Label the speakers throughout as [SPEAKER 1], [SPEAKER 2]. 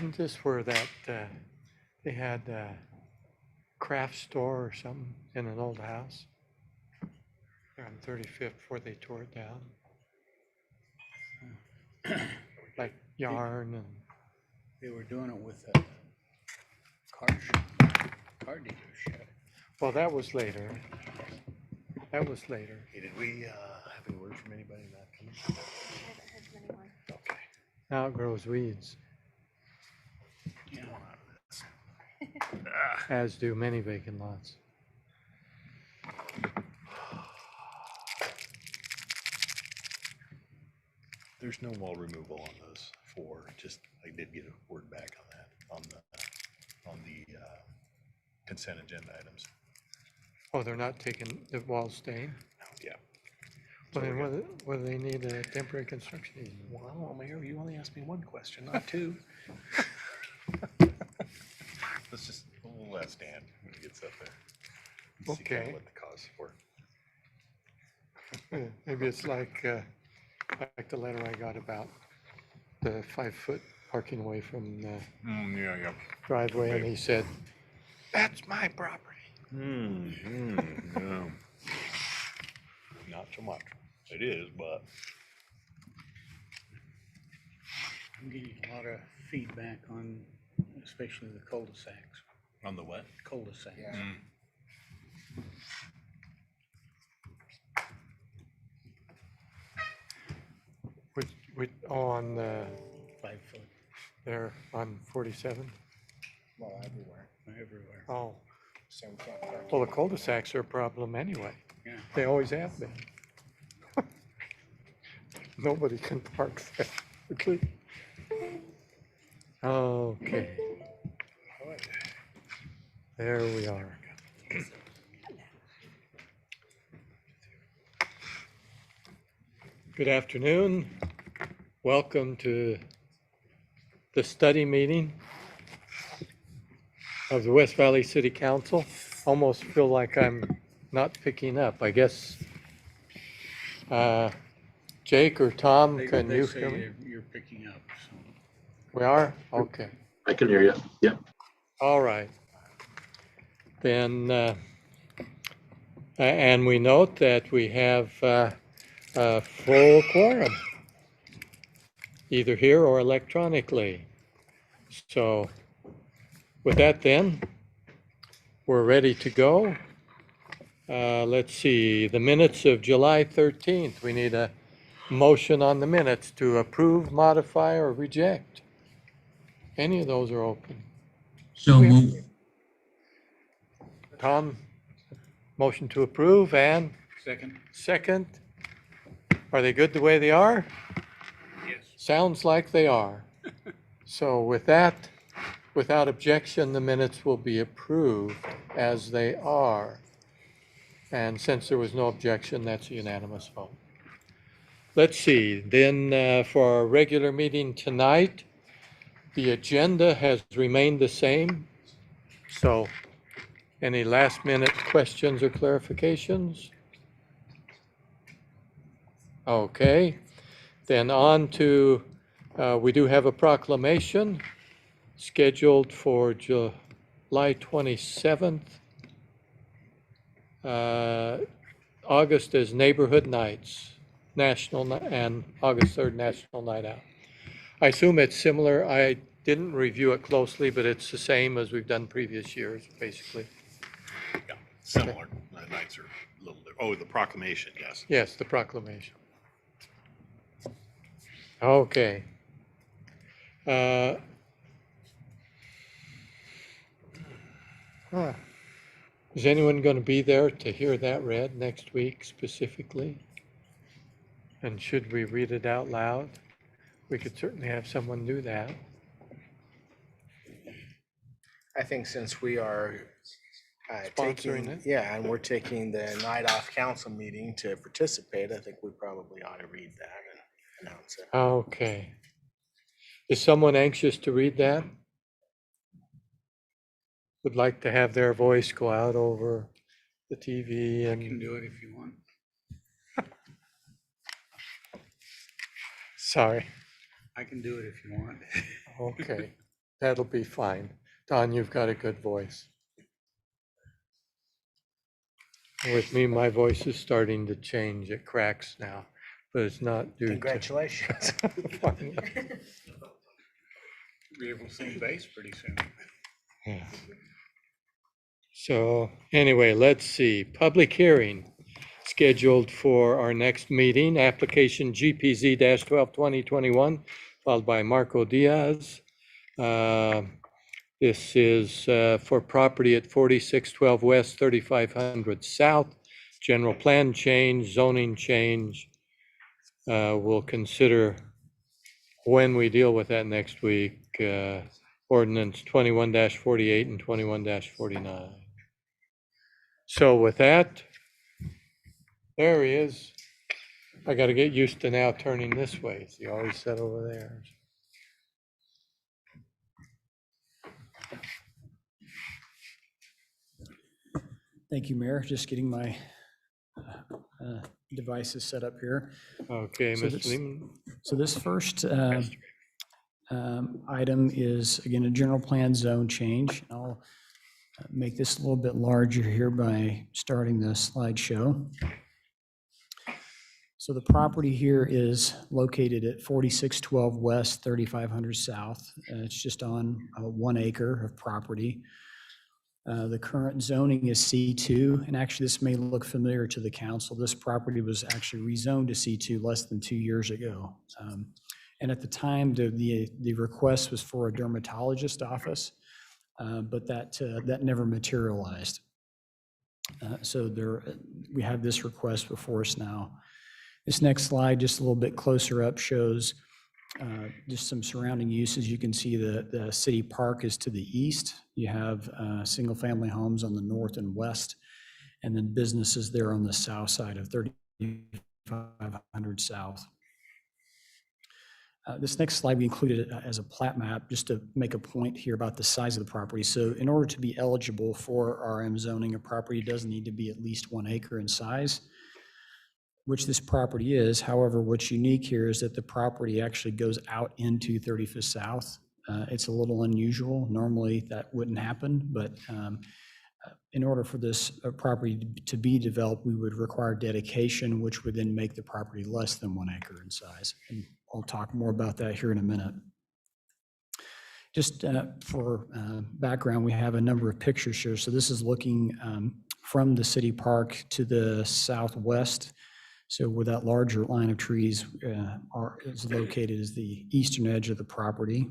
[SPEAKER 1] Wasn't this where that, they had a craft store or something in an old house? There on 35th before they tore it down? Like yarn and,
[SPEAKER 2] They were doing it with a car dealership.
[SPEAKER 1] well, that was later. That was later.
[SPEAKER 3] Hey, did we have any word from anybody not coming? Okay.
[SPEAKER 1] Now it grows weeds,
[SPEAKER 2] Yeah.
[SPEAKER 3] Come on out of this.
[SPEAKER 1] as do many vacant lots.
[SPEAKER 3] There's no wall removal on those four. Just I did get a word back on that on the consent agenda items.
[SPEAKER 1] Oh, they're not taking the walls staying?
[SPEAKER 3] Yeah.
[SPEAKER 1] Well, then
[SPEAKER 3] we're
[SPEAKER 1] whether they need a temporary construction easement?
[SPEAKER 3] Well, Mayor, you only asked me one question, not two. We'll ask Dan when he gets up there. See kinda
[SPEAKER 1] Okay.
[SPEAKER 3] what the cause for.
[SPEAKER 1] Maybe it's like the letter I got about the 5-foot parking away from the
[SPEAKER 3] Yeah.
[SPEAKER 1] driveway, and he said, "That's my property."
[SPEAKER 3] No. Not so much. It is, but
[SPEAKER 2] I'm getting a lot of feedback on, especially the cul-de-sacs.
[SPEAKER 3] on the what?
[SPEAKER 2] Cul-de-sacs.
[SPEAKER 1] On the,
[SPEAKER 2] 5 foot
[SPEAKER 1] there on 47?
[SPEAKER 4] Well, everywhere.
[SPEAKER 2] everywhere.
[SPEAKER 1] Oh,
[SPEAKER 4] So we can't park.
[SPEAKER 1] well, the cul-de-sacs are a problem anyway.
[SPEAKER 2] Yeah.
[SPEAKER 1] They always have been. Nobody can park there. Okay, there we are. Good afternoon. Welcome to the study meeting of the West Valley City Council. Almost feel like I'm not picking up. I guess Jake or Tom, can
[SPEAKER 2] They
[SPEAKER 1] you
[SPEAKER 2] say
[SPEAKER 1] hear me?
[SPEAKER 2] you're picking up, so.
[SPEAKER 1] We are? Okay.
[SPEAKER 5] I can hear you. Yep.
[SPEAKER 1] All right. Then, and we note that we have a full quorum, either here or electronically. So with that then, we're ready to go. Let's see, the minutes of July 13th. We need a motion on the minutes to approve, modify, or reject. Any of those are open.
[SPEAKER 5] So
[SPEAKER 1] We have-
[SPEAKER 5] move.
[SPEAKER 1] Tom, motion to approve, and
[SPEAKER 2] Second?
[SPEAKER 1] second. Are they good the way they are?
[SPEAKER 2] Yes.
[SPEAKER 1] Sounds like they are. So with that, without objection, the minutes will be approved as they are. And since there was no objection, that's a unanimous vote. Let's see, then for our regular meeting tonight, the agenda has remained the same. So any last minute questions or clarifications? Okay, then on to, we do have a proclamation scheduled for July 27th. August is Neighborhood Nights, and August 3rd, National Night Out. I assume it's similar. I didn't review it closely, but it's the same as we've done previous years, basically.
[SPEAKER 3] Yeah, similar. The nights are a little different. Oh, the proclamation, yes.
[SPEAKER 1] Yes, the proclamation. Okay. Is anyone going to be there to hear that read next week specifically? And should we read it out loud? We could certainly have someone do that.
[SPEAKER 4] I think since we are
[SPEAKER 1] Sponsoring it?
[SPEAKER 4] Yeah, and we're taking the night off council meeting to participate, I think we probably ought to read that and announce it.
[SPEAKER 1] Okay. Is someone anxious to read that? Would like to have their voice go out over the TV
[SPEAKER 2] You can
[SPEAKER 1] and,
[SPEAKER 2] do it if you want.
[SPEAKER 1] sorry,
[SPEAKER 2] I can do it if you want.
[SPEAKER 1] okay. That'll be fine. Don, you've got a good voice. With me, my voice is starting to change. It cracks now, but it's not due to.
[SPEAKER 4] Congratulations.
[SPEAKER 2] Be able to sing bass pretty soon.
[SPEAKER 1] So anyway, let's see. Public hearing scheduled for our next meeting, application GPZ-12-2021, filed by Marco Diaz. This is for property at 4612 West, 3500 South. General plan change, zoning change. We'll consider when we deal with that next week, ordinance 21-48 and 21-49. So with that, there he is. I got to get used to now turning this way. He always sat over there.
[SPEAKER 6] Thank you, Mayor. Just getting my devices set up here.
[SPEAKER 1] Okay,
[SPEAKER 6] So
[SPEAKER 1] Mr.
[SPEAKER 6] this-
[SPEAKER 1] Lehman.
[SPEAKER 6] So this first item is, again, a general plan zone change. I'll make this a little bit larger here by starting the slideshow. So the property here is located at 4612 West, 3500 South. It's just on 1 acre of property. The current zoning is C2, and actually this may look familiar to the council. This property was actually rezoned to C2 less than 2 years ago. And at the time, the request was for a dermatologist office, but that never materialized. So we have this request before us now. This next slide, just a little bit closer up, shows just some surrounding uses. You can see the city park is to the east. You have single-family homes on the north and west, and then businesses there on the south side of 3500 South. This next slide, we included it as a plat map just to make a point here about the size of the property. So in order to be eligible for RM zoning, a property does need to be at least 1 acre in size, which this property is. However, what's unique here is that the property actually goes out into 35th South. It's a little unusual. Normally that wouldn't happen, but in order for this property to be developed, we would require dedication, which would then make the property less than 1 acre in size. And I'll talk more about that here in a minute. Just for background, we have a number of pictures here. So this is looking from the city park to the southwest. So where that larger line of trees is located is the eastern edge of the property.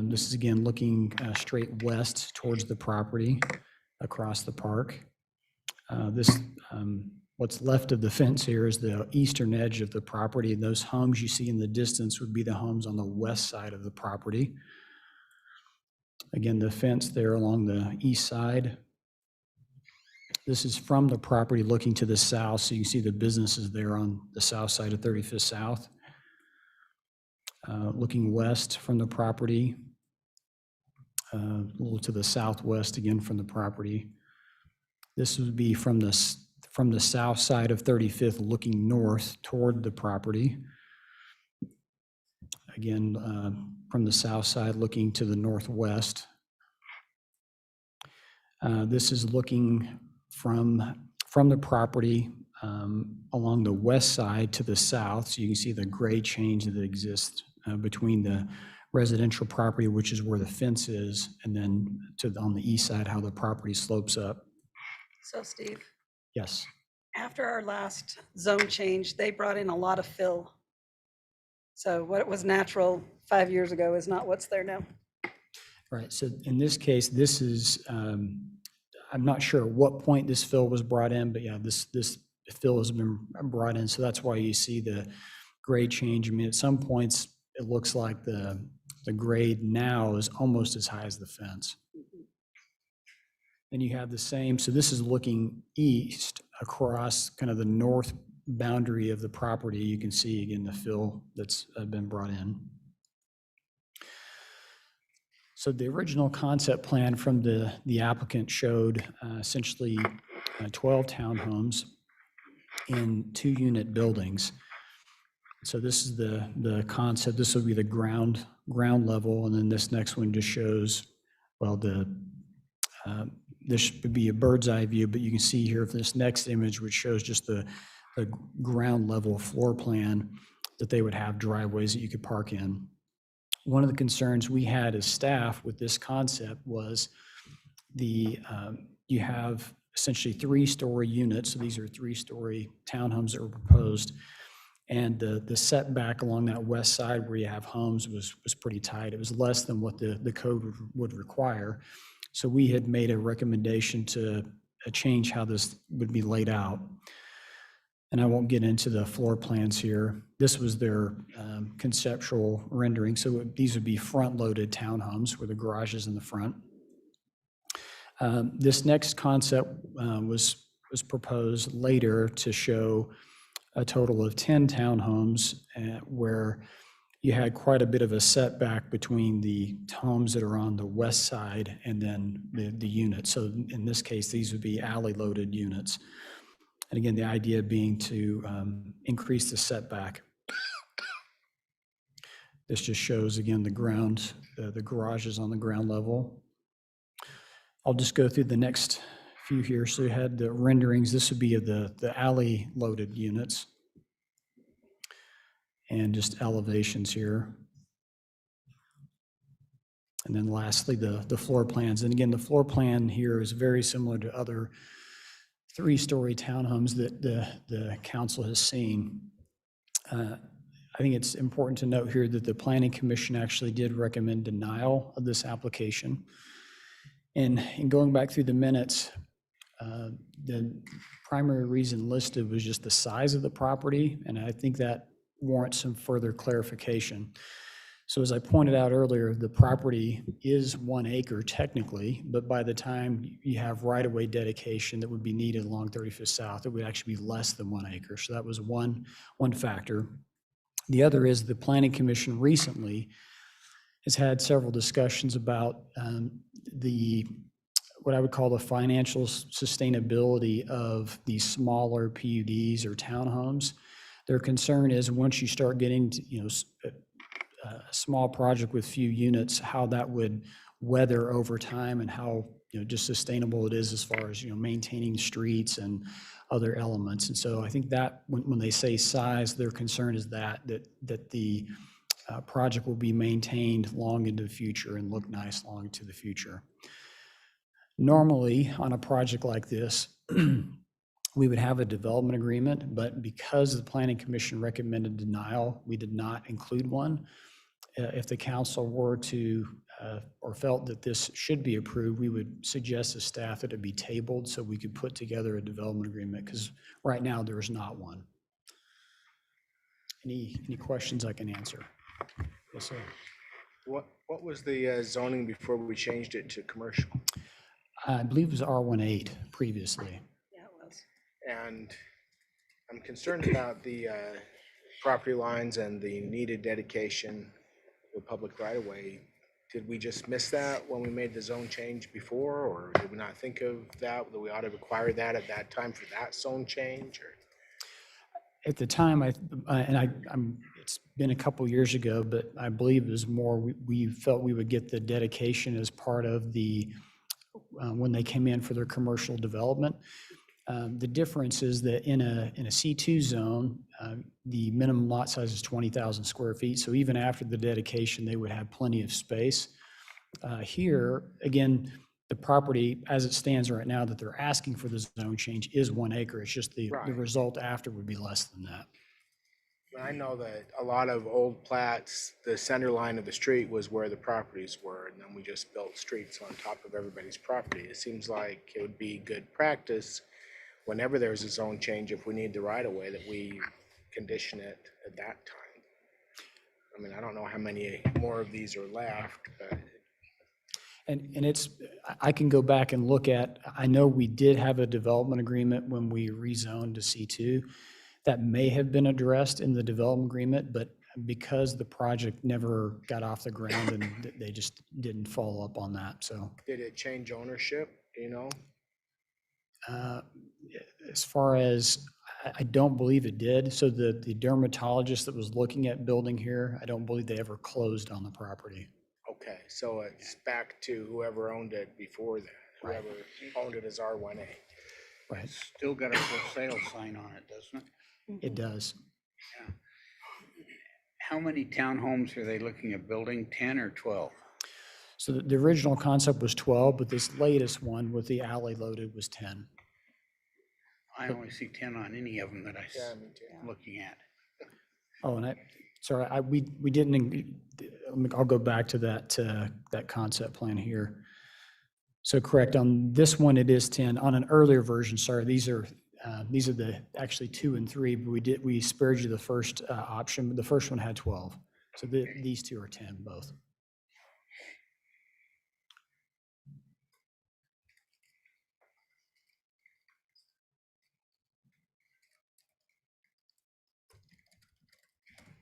[SPEAKER 6] This is again looking straight west towards the property across the park. What's left of the fence here is the eastern edge of the property, and those homes you see in the distance would be the homes on the west side of the property. Again, the fence there along the east side. This is from the property looking to the south, so you can see the businesses there on the south side of 35th South. Looking west from the property, a little to the southwest again from the property. This would be from the south side of 35th looking north toward the property. Again, from the south side looking to the northwest. This is looking from the property along the west side to the south. So you can see the grade change that exists between the residential property, which is where the fence is, and then on the east side, how the property slopes up.
[SPEAKER 7] So Steve,
[SPEAKER 6] Yes.
[SPEAKER 7] after our last zone change, they brought in a lot of fill. So what was natural 5 years ago is not what's there now.
[SPEAKER 6] Right. So in this case, this is, I'm not sure at what point this fill was brought in, but yeah, this fill has been brought in. So that's why you see the grade change. I mean, at some points, it looks like the grade now is almost as high as the fence. Then you have the same, so this is looking east across kind of the north boundary of the property. You can see again the fill that's been brought in. So the original concept plan from the applicant showed essentially 12 townhomes in 2-unit buildings. So this is the concept. This would be the ground ground level, and then this next one just shows, well, this would be a bird's eye view, but you can see here for this next image, which shows just the ground level floor plan, that they would have driveways that you could park in. One of the concerns we had as staff with this concept was you have essentially 3-story units. So these are 3-story townhomes that were proposed. And the setback along that west side where you have homes was pretty tight. It was less than what the code would require. So we had made a recommendation to change how this would be laid out. And I won't get into the floor plans here. This was their conceptual rendering. So these would be front-loaded townhomes with the garages in the front. This next concept was proposed later to show a total of 10 townhomes where you had quite a bit of a setback between the homes that are on the west side and then the units. So in this case, these would be alley-loaded units. And again, the idea being to increase the setback. This just shows, again, the garages on the ground level. I'll just go through the next few here. So you had the renderings. This would be of the alley-loaded units. And just elevations here. And then lastly, the floor plans. And again, the floor plan here is very similar to other 3-story townhomes that the council has seen. I think it's important to note here that the Planning Commission actually did recommend denial of this application. And in going back through the minutes, the primary reason listed was just the size of the property, and I think that warrants some further clarification. So as I pointed out earlier, the property is 1 acre technically, but by the time you have right-of-way dedication that would be needed along 35th South, it would actually be less than 1 acre. So that was one factor. The other is the Planning Commission recently has had several discussions about what I would call the financial sustainability of these smaller PUDs or townhomes. Their concern is once you start getting to, a small project with few units, how that would weather over time and how just sustainable it is as far as maintaining streets and other elements. And so I think that when they say size, their concern is that the project will be maintained long into the future and look nice long into the future. Normally on a project like this, we would have a development agreement, but because the Planning Commission recommended denial, we did not include one. If the council were to, or felt that this should be approved, we would suggest to staff that it be tabled so we could put together a development agreement, because right now there is not one. Any questions I can answer? Yes, sir.
[SPEAKER 4] What was the zoning before we changed it to commercial?
[SPEAKER 6] I believe it was R18 previously.
[SPEAKER 7] Yeah, it was.
[SPEAKER 4] And I'm concerned about the property lines and the needed dedication with public right-of-way. Did we just miss that when we made the zone change before, or did we not think of that we ought to require that at that time for that zone change? Or
[SPEAKER 6] At the time, it's been a couple years ago, but I believe it was more, we felt we would get the dedication as part of the, when they came in for their commercial development. The difference is that in a C2 zone, the minimum lot size is 20,000 square feet. So even after the dedication, they would have plenty of space. Here, again, the property as it stands right now that they're asking for the zone change is 1 acre. It's just the
[SPEAKER 4] Right.
[SPEAKER 6] result after would be less than that.
[SPEAKER 4] I know that a lot of old plats, the center line of the street was where the properties were, and then we just built streets on top of everybody's property. It seems like it would be good practice whenever there's a zone change, if we need the right of way, that we condition it at that time. I mean, I don't know how many more of these are left, but.
[SPEAKER 6] And it's, I can go back and look at, I know we did have a development agreement when we rezoned to C2. That may have been addressed in the development agreement, but because the project never got off the ground and they just didn't follow up on that, so.
[SPEAKER 4] Did it change ownership, do you know?
[SPEAKER 6] As far as, I don't believe it did. So the dermatologist that was looking at building here, I don't believe they ever closed on the property.
[SPEAKER 4] Okay, so it's back to whoever owned it before that,
[SPEAKER 6] Right.
[SPEAKER 4] whoever owned it as R1A.
[SPEAKER 6] Right,
[SPEAKER 2] Still got a for sale sign on it, doesn't it?
[SPEAKER 6] it does.
[SPEAKER 2] How many townhomes are they looking at building, 10 or 12?
[SPEAKER 6] So the original concept was 12, but this latest one with the alley loaded was 10.
[SPEAKER 2] I only see 10 on any of them that
[SPEAKER 4] Yeah, me too.
[SPEAKER 2] I'm looking at.
[SPEAKER 6] Oh, and we didn't, I'll go back to that concept plan here. So correct, on this one, it is 10. On an earlier version, sorry, these are the actually 2 and 3, but we spared you the first option, but the first one had 12. So these two are 10 both.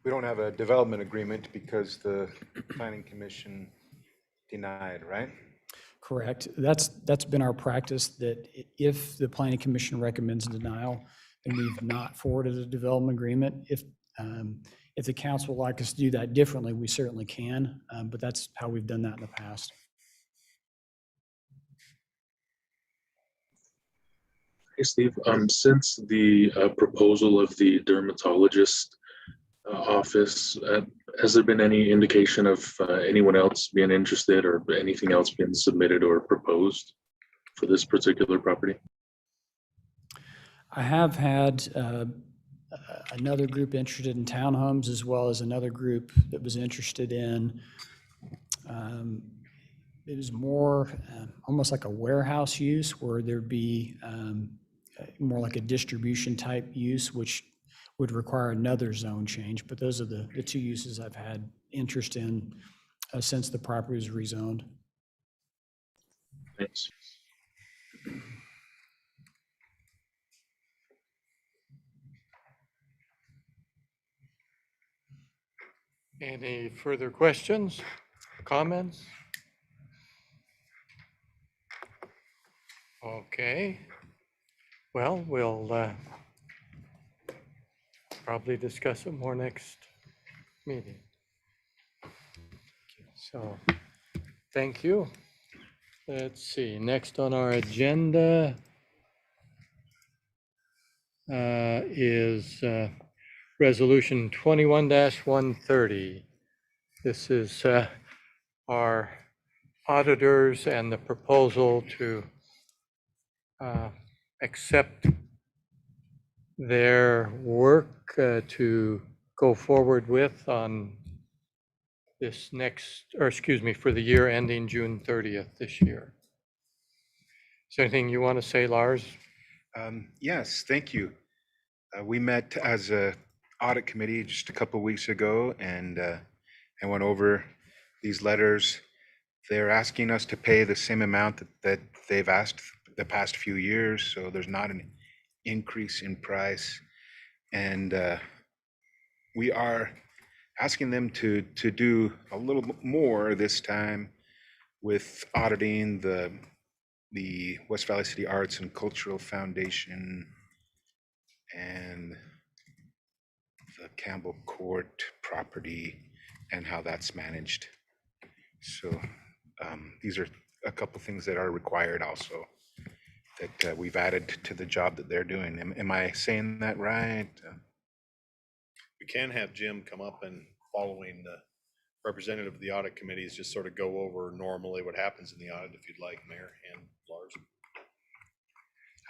[SPEAKER 8] We don't have a development agreement because the planning commission denied, right?
[SPEAKER 6] Correct. That's been our practice, that if the planning commission recommends denial, then we've not forwarded a development agreement. If the council would like us to do that differently, we certainly can, but that's how we've done that in the past.
[SPEAKER 5] Hey, Steve, since the proposal of the dermatologist office, has there been any indication of anyone else being interested or anything else being submitted or proposed for this particular property?
[SPEAKER 6] I have had another group interested in townhomes, as well as another group that was interested in, it was more almost like a warehouse use, where there'd be more like a distribution type use, which would require another zone change. But those are the two uses I've had interest in since the property was rezoned.
[SPEAKER 5] Thanks.
[SPEAKER 1] Any further questions, comments? Okay. Well, we'll probably discuss it more next meeting. So, thank you. Let's see, next on our agenda is Resolution 21-130. This is our auditors and the proposal to accept their work to go forward with on this next, or excuse me, for the year ending June 30th this year. Is there anything you want to say, Lars?
[SPEAKER 8] Yes, thank you. We met as a audit committee just a couple of weeks ago and went over these letters. They're asking us to pay the same amount that they've asked the past few years, so there's not an increase in price. And we are asking them to do a little more this time with auditing the West Valley City Arts and Cultural Foundation and the Campbell Court property and how that's managed. So these are a couple things that are required also that we've added to the job that they're doing. Am I saying that right?
[SPEAKER 3] We can have Jim come up and, following the representative of the audit committees, just sort of go over normally what happens in the audit, if you'd like, Mayor and Lars.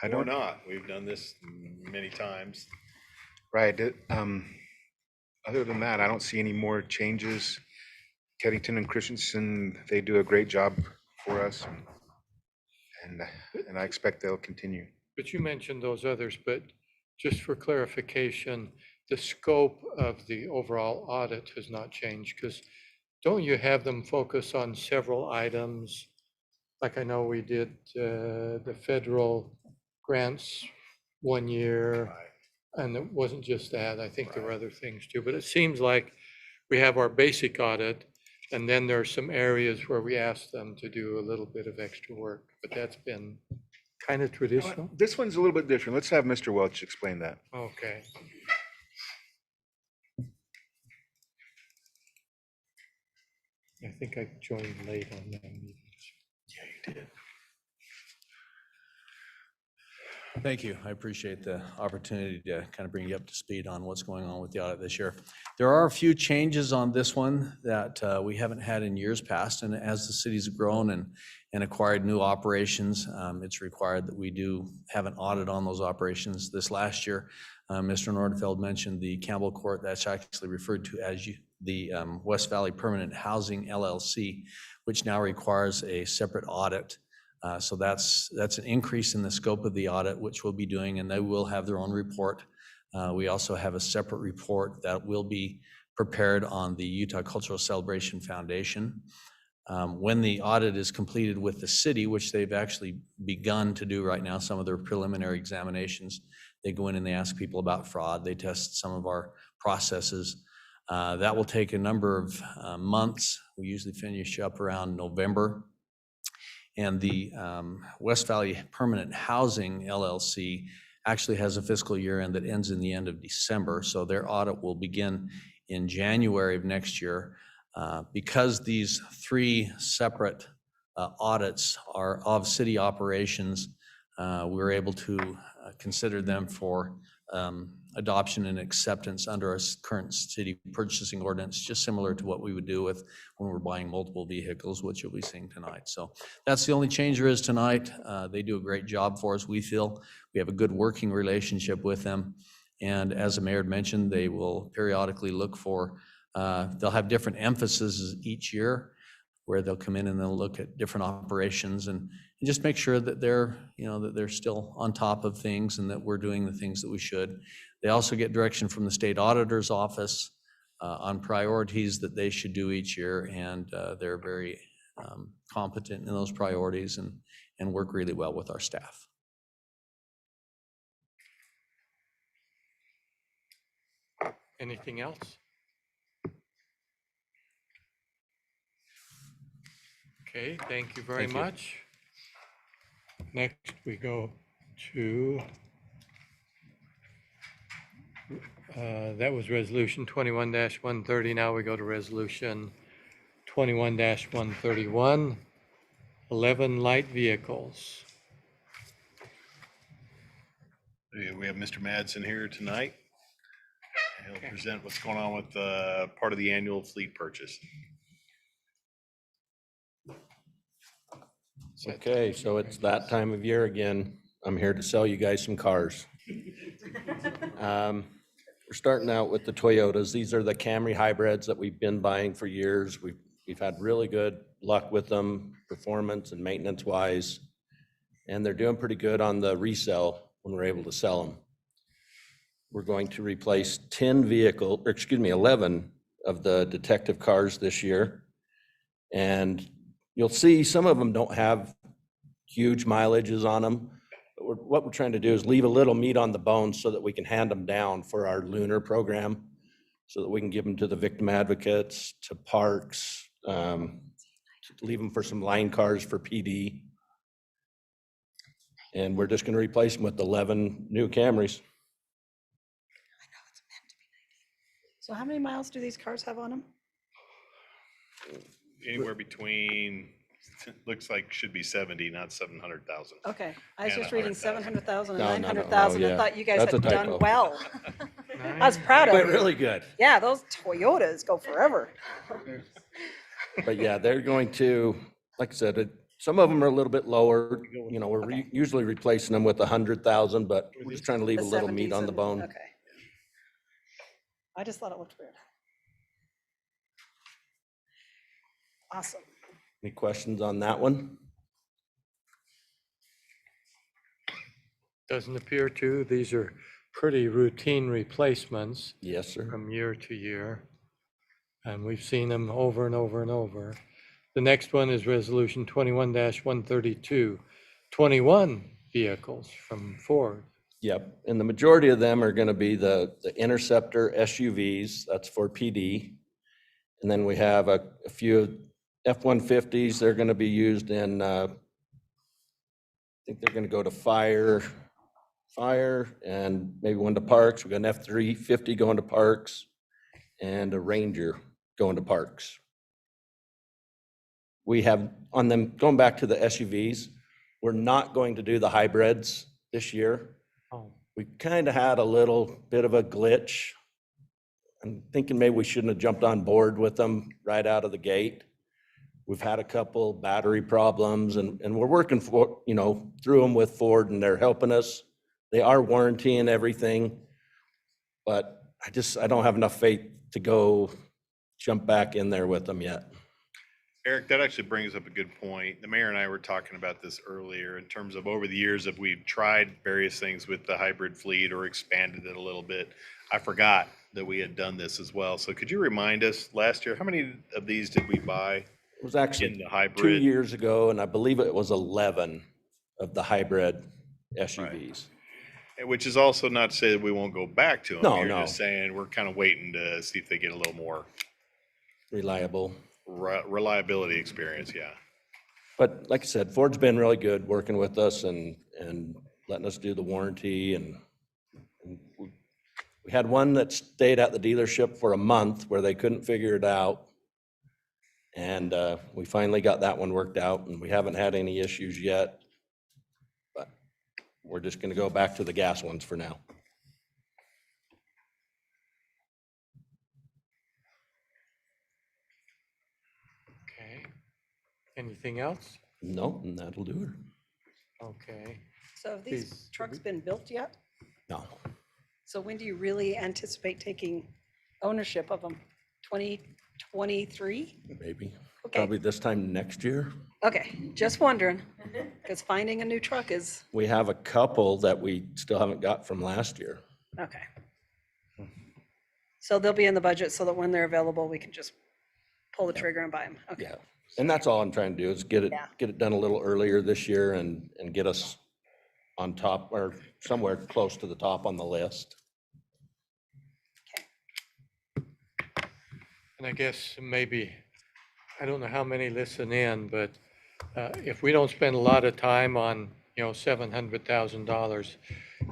[SPEAKER 8] I
[SPEAKER 3] Or
[SPEAKER 8] don't
[SPEAKER 3] not, we've done this many times.
[SPEAKER 8] Right. Other than that, I don't see any more changes. Keddington and Christensen, they do a great job for us, and I expect they'll continue.
[SPEAKER 1] But you mentioned those others, but just for clarification, the scope of the overall audit has not changed, because don't you have them focus on several items? Like I know we did the federal grants one year, and it wasn't just that. I think there were other things too, but it seems like we have our basic audit, and then there are some areas where we ask them to do a little bit of extra work, but that's been kind of traditional?
[SPEAKER 8] This one's a little bit different. Let's have Mr. Welch explain that.
[SPEAKER 1] Okay. I think I joined late on that meeting.
[SPEAKER 3] Yeah, you did.
[SPEAKER 9] Thank you. I appreciate the opportunity to kind of bring you up to speed on what's going on with the audit this year. There are a few changes on this one that we haven't had in years past, and as the city's grown and acquired new operations, it's required that we do have an audit on those operations. This last year, Mr. Nordfeld mentioned the Campbell Court. That's actually referred to as the West Valley Permanent Housing LLC, which now requires a separate audit. So that's an increase in the scope of the audit, which we'll be doing, and they will have their own report. We also have a separate report that will be prepared on the Utah Cultural Celebration Foundation. When the audit is completed with the city, which they've actually begun to do right now, some of their preliminary examinations, they go in and they ask people about fraud. They test some of our processes. That will take a number of months. We usually finish up around November. And the West Valley Permanent Housing LLC actually has a fiscal year end that ends in the end of December. So their audit will begin in January of next year. Because these three separate audits are of city operations, we were able to consider them for adoption and acceptance under our current city purchasing ordinance, just similar to what we would do with when we're buying multiple vehicles, which you'll be seeing tonight. So that's the only change there is tonight. They do a great job for us. We feel we have a good working relationship with them. And as the mayor had mentioned, they will periodically look for, they'll have different emphases each year where they'll come in and they'll look at different operations and just make sure that they're, that they're still on top of things and that we're doing the things that we should. They also get direction from the state auditor's office on priorities that they should do each year, and they're very competent in those priorities and work really well with our staff.
[SPEAKER 1] Anything else? Okay, thank you very
[SPEAKER 9] Thank you.
[SPEAKER 1] much. Next, we go to, that was resolution 21-130. Now we go to resolution 21-131, 11 light vehicles.
[SPEAKER 3] We have Mr. Madsen here tonight. He'll present what's going on with part of the annual fleet purchase.
[SPEAKER 10] Okay, so it's that time of year again. I'm here to sell you guys some cars. We're starting out with the Toyotas. These are the Camry hybrids that we've been buying for years. We've had really good luck with them, performance and maintenance wise. And they're doing pretty good on the resale when we're able to sell them. We're going to replace 11 of the detective cars this year. And you'll see some of them don't have huge mileages on them. But what we're trying to do is leave a little meat on the bone so that we can hand them down for our lunar program, so that we can give them to the victim advocates, to parks, to leave them for some line cars for PD. And we're just going to replace them with 11 new Camrys.
[SPEAKER 7] So how many miles do these cars have on them?
[SPEAKER 3] Anywhere between, looks like should be 70, not 700,000.
[SPEAKER 7] Okay, I was
[SPEAKER 3] And
[SPEAKER 7] just reading
[SPEAKER 3] 100,000.
[SPEAKER 7] 700,000 and
[SPEAKER 10] No, no, no,
[SPEAKER 7] 900,000.
[SPEAKER 10] no,
[SPEAKER 7] I
[SPEAKER 10] yeah.
[SPEAKER 7] thought you guys
[SPEAKER 10] That's a
[SPEAKER 7] had done
[SPEAKER 10] typo.
[SPEAKER 7] well. I was proud of
[SPEAKER 10] But
[SPEAKER 7] you.
[SPEAKER 10] really good.
[SPEAKER 7] Yeah, those Toyotas go forever.
[SPEAKER 10] But yeah, they're going to, like I said, some of them are a little bit lower. We're usually replacing them with 100,000, but we're just trying to leave a
[SPEAKER 7] The
[SPEAKER 10] little meat
[SPEAKER 7] 70s
[SPEAKER 10] on the
[SPEAKER 7] and-
[SPEAKER 10] bone.
[SPEAKER 7] Okay. I just thought it looked weird. Awesome.
[SPEAKER 10] Any questions on that one?
[SPEAKER 1] Doesn't appear to. These are pretty routine replacements
[SPEAKER 10] Yes, sir.
[SPEAKER 1] from year to year. And we've seen them over and over and over. The next one is resolution 21-132, 21 vehicles from Ford.
[SPEAKER 10] Yep, and the majority of them are gonna be the Interceptor SUVs, that's for PD. And then we have a few F-150s, they're gonna be used in think they're gonna go to fire, and maybe one to parks. We got an F-350 going to parks and a Ranger going to parks. We have on them, going back to the SUVs, we're not going to do the hybrids this year.
[SPEAKER 1] Oh,
[SPEAKER 10] We kind of had a little bit of a glitch. I'm thinking maybe we shouldn't have jumped on board with them right out of the gate. We've had a couple battery problems and we're working for, through them with Ford and they're helping us. They are warrantying everything. But I don't have enough faith to go jump back in there with them yet.
[SPEAKER 3] Eric, that actually brings up a good point. The mayor and I were talking about this earlier in terms of over the years if we've tried various things with the hybrid fleet or expanded it a little bit. I forgot that we had done this as well. So could you remind us last year, how many of these did we buy
[SPEAKER 10] It was
[SPEAKER 3] in
[SPEAKER 10] actually
[SPEAKER 3] the
[SPEAKER 10] 2
[SPEAKER 3] hybrid?
[SPEAKER 10] years ago, and I believe it was 11 of the hybrid SUVs.
[SPEAKER 3] Which is also not to say that we won't go back to them.
[SPEAKER 10] No,
[SPEAKER 3] You're
[SPEAKER 10] no.
[SPEAKER 3] just saying we're kind of waiting to see if they get a little more
[SPEAKER 10] Reliable.
[SPEAKER 3] reliability experience, yeah.
[SPEAKER 10] But like I said, Ford's been really good working with us and letting us do the warranty and we had one that stayed at the dealership for a month where they couldn't figure it out. And we finally got that one worked out and we haven't had any issues yet. But we're just gonna go back to the gas ones for now.
[SPEAKER 1] okay. Anything else?
[SPEAKER 10] No, and that'll do it.
[SPEAKER 1] Okay.
[SPEAKER 7] So have these
[SPEAKER 1] Please,
[SPEAKER 7] trucks been built yet?
[SPEAKER 10] No,
[SPEAKER 7] So when do you really anticipate taking ownership of them? 2023?
[SPEAKER 10] maybe.
[SPEAKER 7] Okay.
[SPEAKER 10] Probably this time next year.
[SPEAKER 7] Okay, just wondering, because finding a new truck is,
[SPEAKER 10] We have a couple that we still haven't got from last year.
[SPEAKER 7] okay. So they'll be in the budget so that when they're available, we can just pull the trigger and buy them. Okay.
[SPEAKER 10] Yeah, and that's all I'm trying to do is get
[SPEAKER 7] Yeah.
[SPEAKER 10] it done a little earlier this year and get us on top or somewhere close to the top on the list.
[SPEAKER 1] And I guess maybe, I don't know how many listen in, but if we don't spend a lot of time on, $700,000,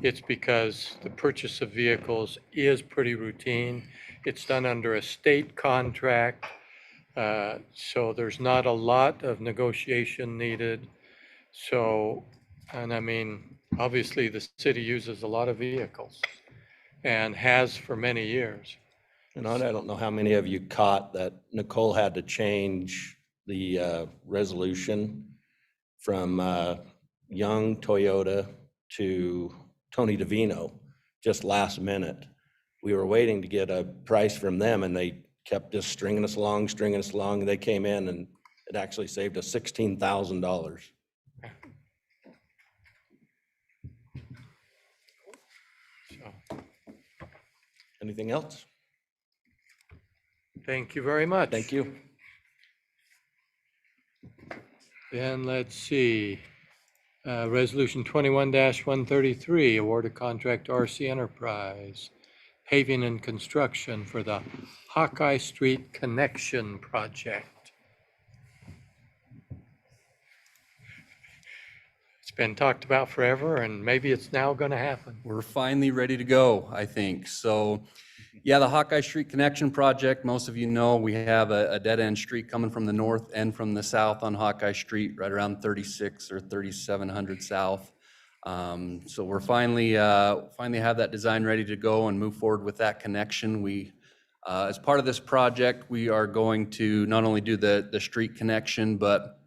[SPEAKER 1] it's because the purchase of vehicles is pretty routine. It's done under a state contract, so there's not a lot of negotiation needed. So, and I mean, obviously, the city uses a lot of vehicles and has for many years.
[SPEAKER 10] And I don't know how many of you caught that Nicole had to change the resolution from Young Toyota to Tony DeVino just last minute. We were waiting to get a price from them and they kept just stringing us along. They came in and it actually saved us $16,000.
[SPEAKER 1] So,
[SPEAKER 10] Anything else?
[SPEAKER 1] thank you very much.
[SPEAKER 10] Thank you.
[SPEAKER 1] Then let's see. Resolution 21-133, award a contract to RC Enterprise, paving and construction for the Hawkeye Street Connection Project. It's been talked about forever and maybe it's now going to happen.
[SPEAKER 11] We're finally ready to go, I think. So, yeah, the Hawkeye Street Connection Project, most of you know, we have a dead-end street coming from the north and from the south on Hawkeye Street, right around 36 or 3700 south. So we're finally have that design ready to go and move forward with that connection. We, as part of this project, we are going to not only do the street connection, but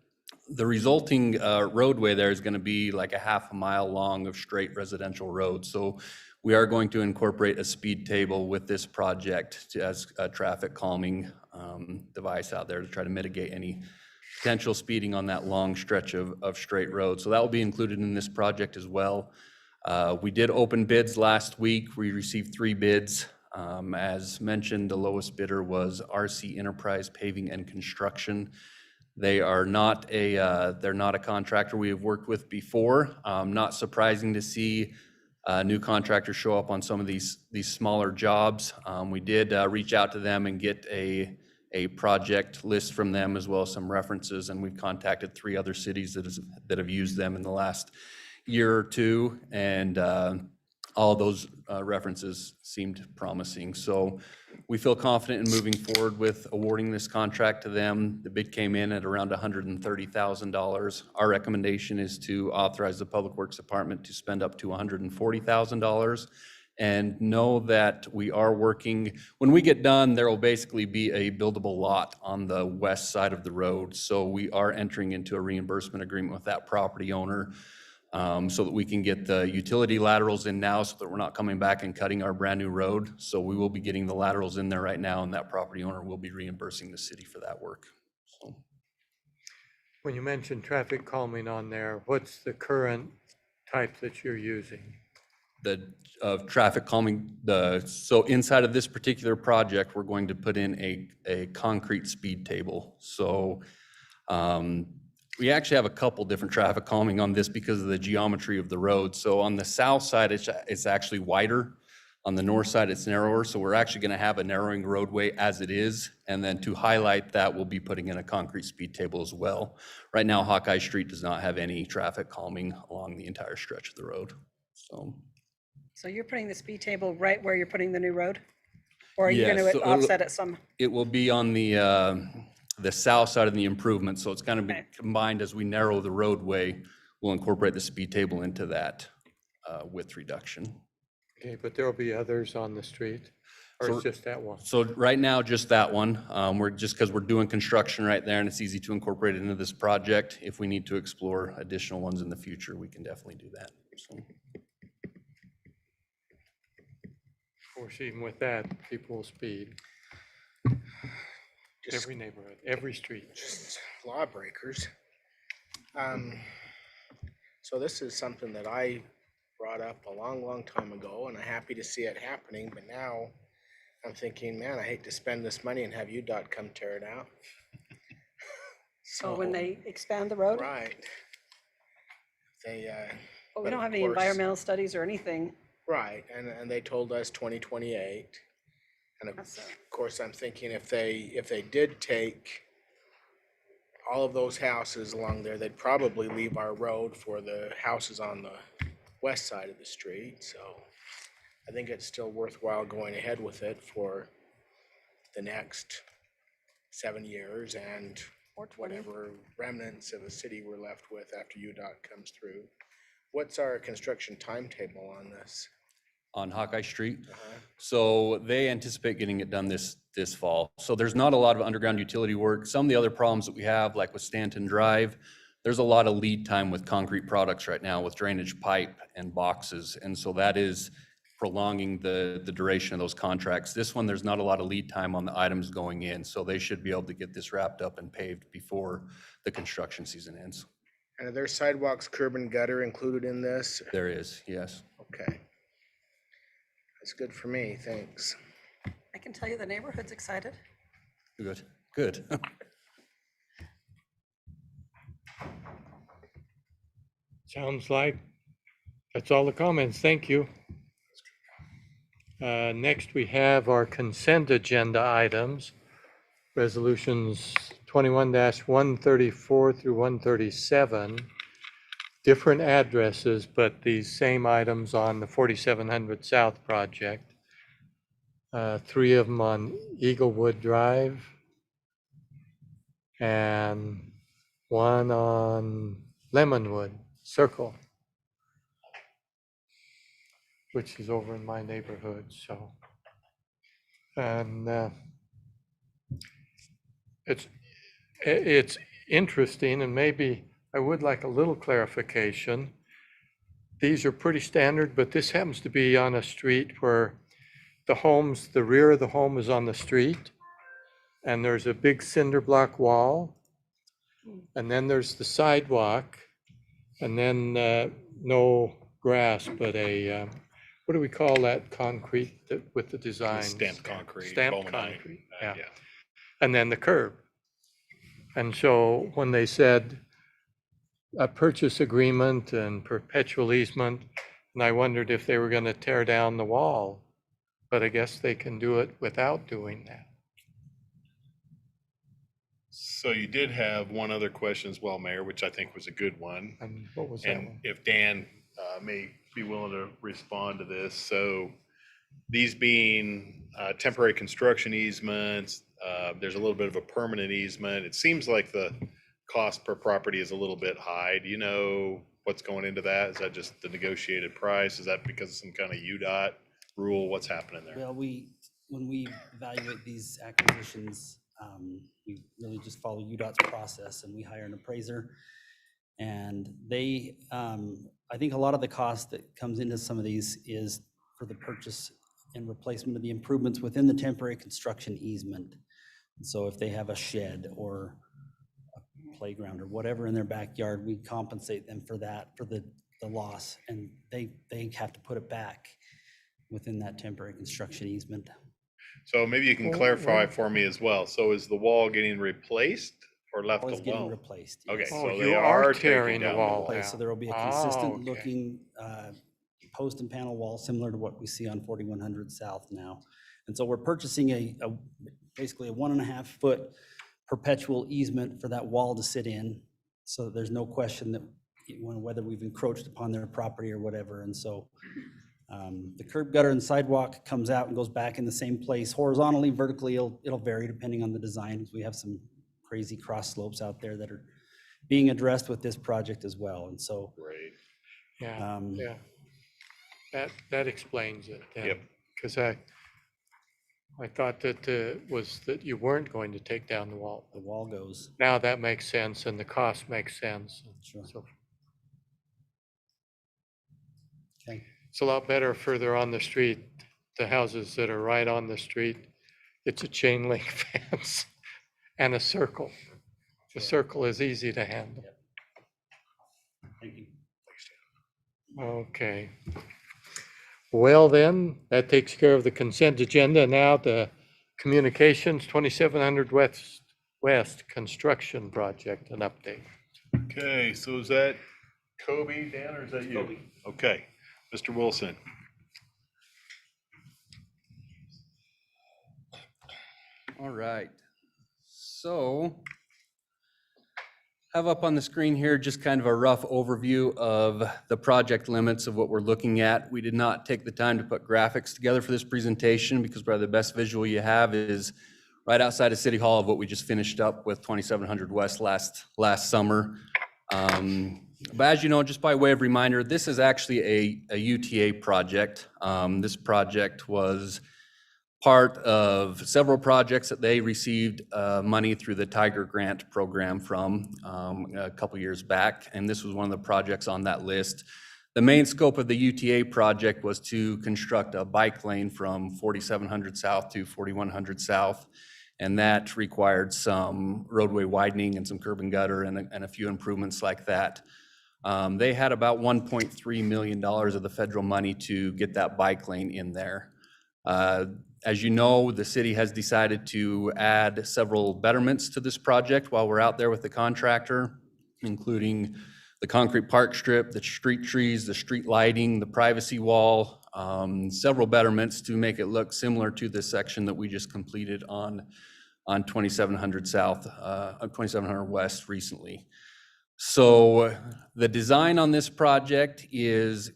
[SPEAKER 11] the resulting roadway there is going to be like a half a mile long of straight residential road. So we are going to incorporate a speed table with this project as a traffic calming device out there to try to mitigate any potential speeding on that long stretch of straight road. So that will be included in this project as well. We did open bids last week. We received 3 bids. As mentioned, the lowest bidder was RC Enterprise Paving and Construction. They are not they're not a contractor we have worked with before. Not surprising to see new contractors show up on some of these smaller jobs. We did reach out to them and get a a project list from them as well as some references, and we've contacted 3 other cities that have used them in the last year or two, and all those references seemed promising. So we feel confident in moving forward with awarding this contract to them. The bid came in at around $130,000. Our recommendation is to authorize the Public Works Department to spend up to $140,000. And know that we are working, when we get done, there will basically be a buildable lot on the west side of the road. So we are entering into a reimbursement agreement with that property owner so that we can get the utility laterals in now so that we're not coming back and cutting our brand new road. So we will be getting the laterals in there right now, and that property owner will be reimbursing the city for that work. So.
[SPEAKER 1] When you mentioned traffic calming on there, what's the current type that you're using?
[SPEAKER 11] Of traffic calming, so inside of this particular project, we're going to put in a concrete speed table. So we actually have a couple different traffic calming on this because of the geometry of the road. So on the south side, it's actually wider. On the north side, it's narrower. So we're actually going to have a narrowing roadway as it is. And then to highlight that, we'll be putting in a concrete speed table as well. Right now, Hawkeye Street does not have any traffic calming along the entire stretch of the road.
[SPEAKER 7] So you're putting the speed table right where you're putting the new road? Or are you
[SPEAKER 11] Yes,
[SPEAKER 7] going
[SPEAKER 11] so
[SPEAKER 7] to
[SPEAKER 11] it'll-
[SPEAKER 7] offset it some?
[SPEAKER 11] It will be on the south side of the improvement, so it's going to be
[SPEAKER 7] Okay.
[SPEAKER 11] combined as we narrow the roadway. We'll incorporate the speed table into that width reduction.
[SPEAKER 1] Okay, but there'll be others on the street, or
[SPEAKER 11] So-
[SPEAKER 1] it's just that one?
[SPEAKER 11] So right now, just that one. We're just because we're doing construction right there, and it's easy to incorporate it into this project. If we need to explore additional ones in the future, we can definitely do that. So.
[SPEAKER 1] Of course, even with that, people will speed.
[SPEAKER 4] Just
[SPEAKER 1] Every neighborhood, every street.
[SPEAKER 4] just lawbreakers. So this is something that I brought up a long, long time ago, and I'm happy to see it happening, but now I'm thinking, man, I hate to spend this money and have UDOT come tear it out.
[SPEAKER 7] So when they expand the road?
[SPEAKER 4] Right. They,
[SPEAKER 7] But we
[SPEAKER 4] but
[SPEAKER 7] don't
[SPEAKER 4] of
[SPEAKER 7] have any
[SPEAKER 4] course-
[SPEAKER 7] environmental studies or anything.
[SPEAKER 4] right, and they told us 2028. And of
[SPEAKER 7] That's,
[SPEAKER 4] course, I'm thinking if they did take all of those houses along there, they'd probably leave our road for the houses on the west side of the street, so I think it's still worthwhile going ahead with it for the next 7 years and
[SPEAKER 7] Or 20.
[SPEAKER 4] whatever remnants of a city we're left with after UDOT comes through. What's our construction timetable on this?
[SPEAKER 11] On Hawkeye Street.
[SPEAKER 4] Uh-huh.
[SPEAKER 11] So they anticipate getting it done this fall. So there's not a lot of underground utility work. Some of the other problems that we have, like with Stanton Drive, there's a lot of lead time with concrete products right now with drainage pipe and boxes. And so that is prolonging the duration of those contracts. This one, there's not a lot of lead time on the items going in. So they should be able to get this wrapped up and paved before the construction season ends.
[SPEAKER 4] And are there sidewalks, curb and gutter included in this?
[SPEAKER 11] There is, yes.
[SPEAKER 4] Okay. That's good for me, thanks.
[SPEAKER 7] I can tell you the neighborhood's excited.
[SPEAKER 11] Good, good.
[SPEAKER 1] Sounds like that's all the comments. Thank you. Next, we have our consent agenda items. Resolutions 21-134 through 137. Different addresses, but these same items on the 4700 South project. 3 of them on Eaglewood Drive. And 1 on Lemonwood Circle, which is over in my neighborhood, so. And it's interesting, and maybe I would like a little clarification. These are pretty standard, but this happens to be on a street where the rear of the home is on the street, and there's a big cinder block wall, and then there's the sidewalk, and then no grass, but what do we call that concrete with the design?
[SPEAKER 3] Stamped concrete.
[SPEAKER 1] Stamped
[SPEAKER 3] Bomonite,
[SPEAKER 1] concrete,
[SPEAKER 3] yeah.
[SPEAKER 1] yeah. And then the curb. And so when they said a purchase agreement and perpetual easement, and I wondered if they were going to tear down the wall, but I guess they can do it without doing that.
[SPEAKER 3] So you did have one other question as well, Mayor, which I think was a good one.
[SPEAKER 1] And what was that
[SPEAKER 3] And
[SPEAKER 1] one?
[SPEAKER 3] if Dan may be willing to respond to this, so these being temporary construction easements, there's a little bit of a permanent easement. It seems like the cost per property is a little bit high. Do you know what's going into that? Is that just the negotiated price? Is that because of some kind of UDOT rule? What's happening there?
[SPEAKER 12] Well, when we evaluate these acquisitions, we really just follow UDOT's process and we hire an appraiser. And they, I think a lot of the cost that comes into some of these is for the purchase and replacement of the improvements within the temporary construction easement. And so if they have a shed or a playground or whatever in their backyard, we compensate them for that, for the loss, and they have to put it back within that temporary construction easement.
[SPEAKER 3] So maybe you can clarify for me as well. So is the wall getting replaced or left
[SPEAKER 12] Wall is getting
[SPEAKER 3] alone?
[SPEAKER 12] replaced.
[SPEAKER 3] Okay,
[SPEAKER 12] yes.
[SPEAKER 1] Oh,
[SPEAKER 3] so
[SPEAKER 1] you
[SPEAKER 3] they
[SPEAKER 1] are
[SPEAKER 3] are
[SPEAKER 1] tearing
[SPEAKER 3] taking
[SPEAKER 1] the
[SPEAKER 3] down
[SPEAKER 1] wall
[SPEAKER 12] Replaced, so
[SPEAKER 1] down.
[SPEAKER 12] there will be a
[SPEAKER 1] Oh,
[SPEAKER 12] consistent
[SPEAKER 1] okay.
[SPEAKER 12] looking post and panel wall, similar to what we see on 4100 South now. And so we're purchasing basically a 1.5 foot perpetual easement for that wall to sit in, so that there's no question that whether we've encroached upon their property or whatever. And so the curb gutter and sidewalk comes out and goes back in the same place horizontally, vertically. It'll vary depending on the design, because we have some crazy cross slopes out there that are being addressed with this project as well. And so
[SPEAKER 3] Great.
[SPEAKER 1] Yeah, yeah. That explains it then.
[SPEAKER 3] Yep.
[SPEAKER 1] Because I thought that was that you weren't going to take down the wall.
[SPEAKER 12] the wall goes.
[SPEAKER 1] Now that makes sense and the cost makes sense. and
[SPEAKER 12] Sure.
[SPEAKER 1] so
[SPEAKER 12] Okay.
[SPEAKER 1] It's a lot better further on the street, the houses that are right on the street. It's a chain link fence and a circle. The circle is easy to handle.
[SPEAKER 12] Thank you.
[SPEAKER 1] Okay. Well then, that takes care of the consent agenda. Now the communications 2700 West construction project, an update.
[SPEAKER 3] Okay, so is that Kobe, Dan, or is that you?
[SPEAKER 12] Kobe.
[SPEAKER 3] Okay, Mr. Wilson.
[SPEAKER 11] All right. So have up on the screen here just kind of a rough overview of the project limits of what we're looking at. We did not take the time to put graphics together for this presentation because probably the best visual you have is right outside of City Hall of what we just finished up with 2700 West last summer. But as you know, just by way of reminder, this is actually a UTA project. This project was part of several projects that they received money through the Tiger Grant program from a couple years back, and this was one of the projects on that list. The main scope of the UTA project was to construct a bike lane from 4700 South to 4100 South, and that required some roadway widening and some curb and gutter and a few improvements like that. They had about $1.3 million of the federal money to get that bike lane in there. As you know, the city has decided to add several betterments to this project while we're out there with the contractor, including the concrete park strip, the street trees, the street lighting, the privacy wall, several betterments to make it look similar to this section that we just completed on 2700 South, 2700 West recently. So the design on this project is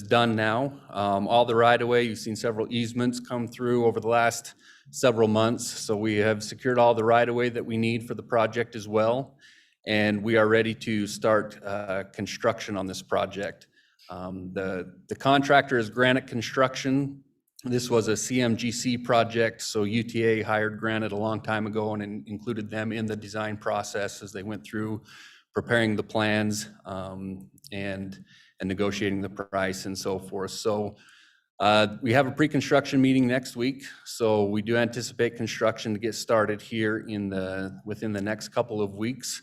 [SPEAKER 11] done now. All the right-of-way, you've seen several easements come through over the last several months. So we have secured all the right-of-way that we need for the project as well. And we are ready to start construction on this project. The contractor is Granite Construction. This was a CMGC project, so UTA hired Granite a long time ago and included them in the design process as they went through preparing the plans and negotiating the price and so forth. So we have a pre-construction meeting next week. So we do anticipate construction to get started here within the next couple of weeks.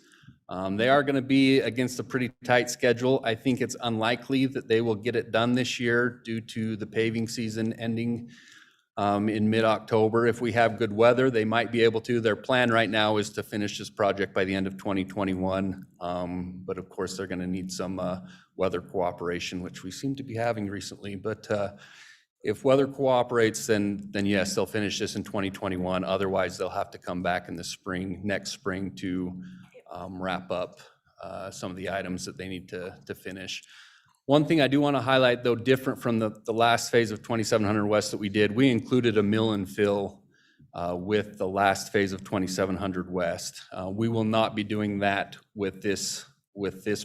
[SPEAKER 11] They are going to be against a pretty tight schedule. I think it's unlikely that they will get it done this year due to the paving season ending in mid-October. If we have good weather, they might be able to. Their plan right now is to finish this project by the end of 2021. But of course, they're going to need some weather cooperation, which we seem to be having recently. But If weather cooperates, then yes, they'll finish this in 2021. Otherwise, they'll have to come back in the spring, next spring to wrap up some of the items that they need to finish. One thing I do want to highlight, though, different from the last phase of 2700 West that we did, we included a mill and fill with the last phase of 2700 West. We will not be doing that with this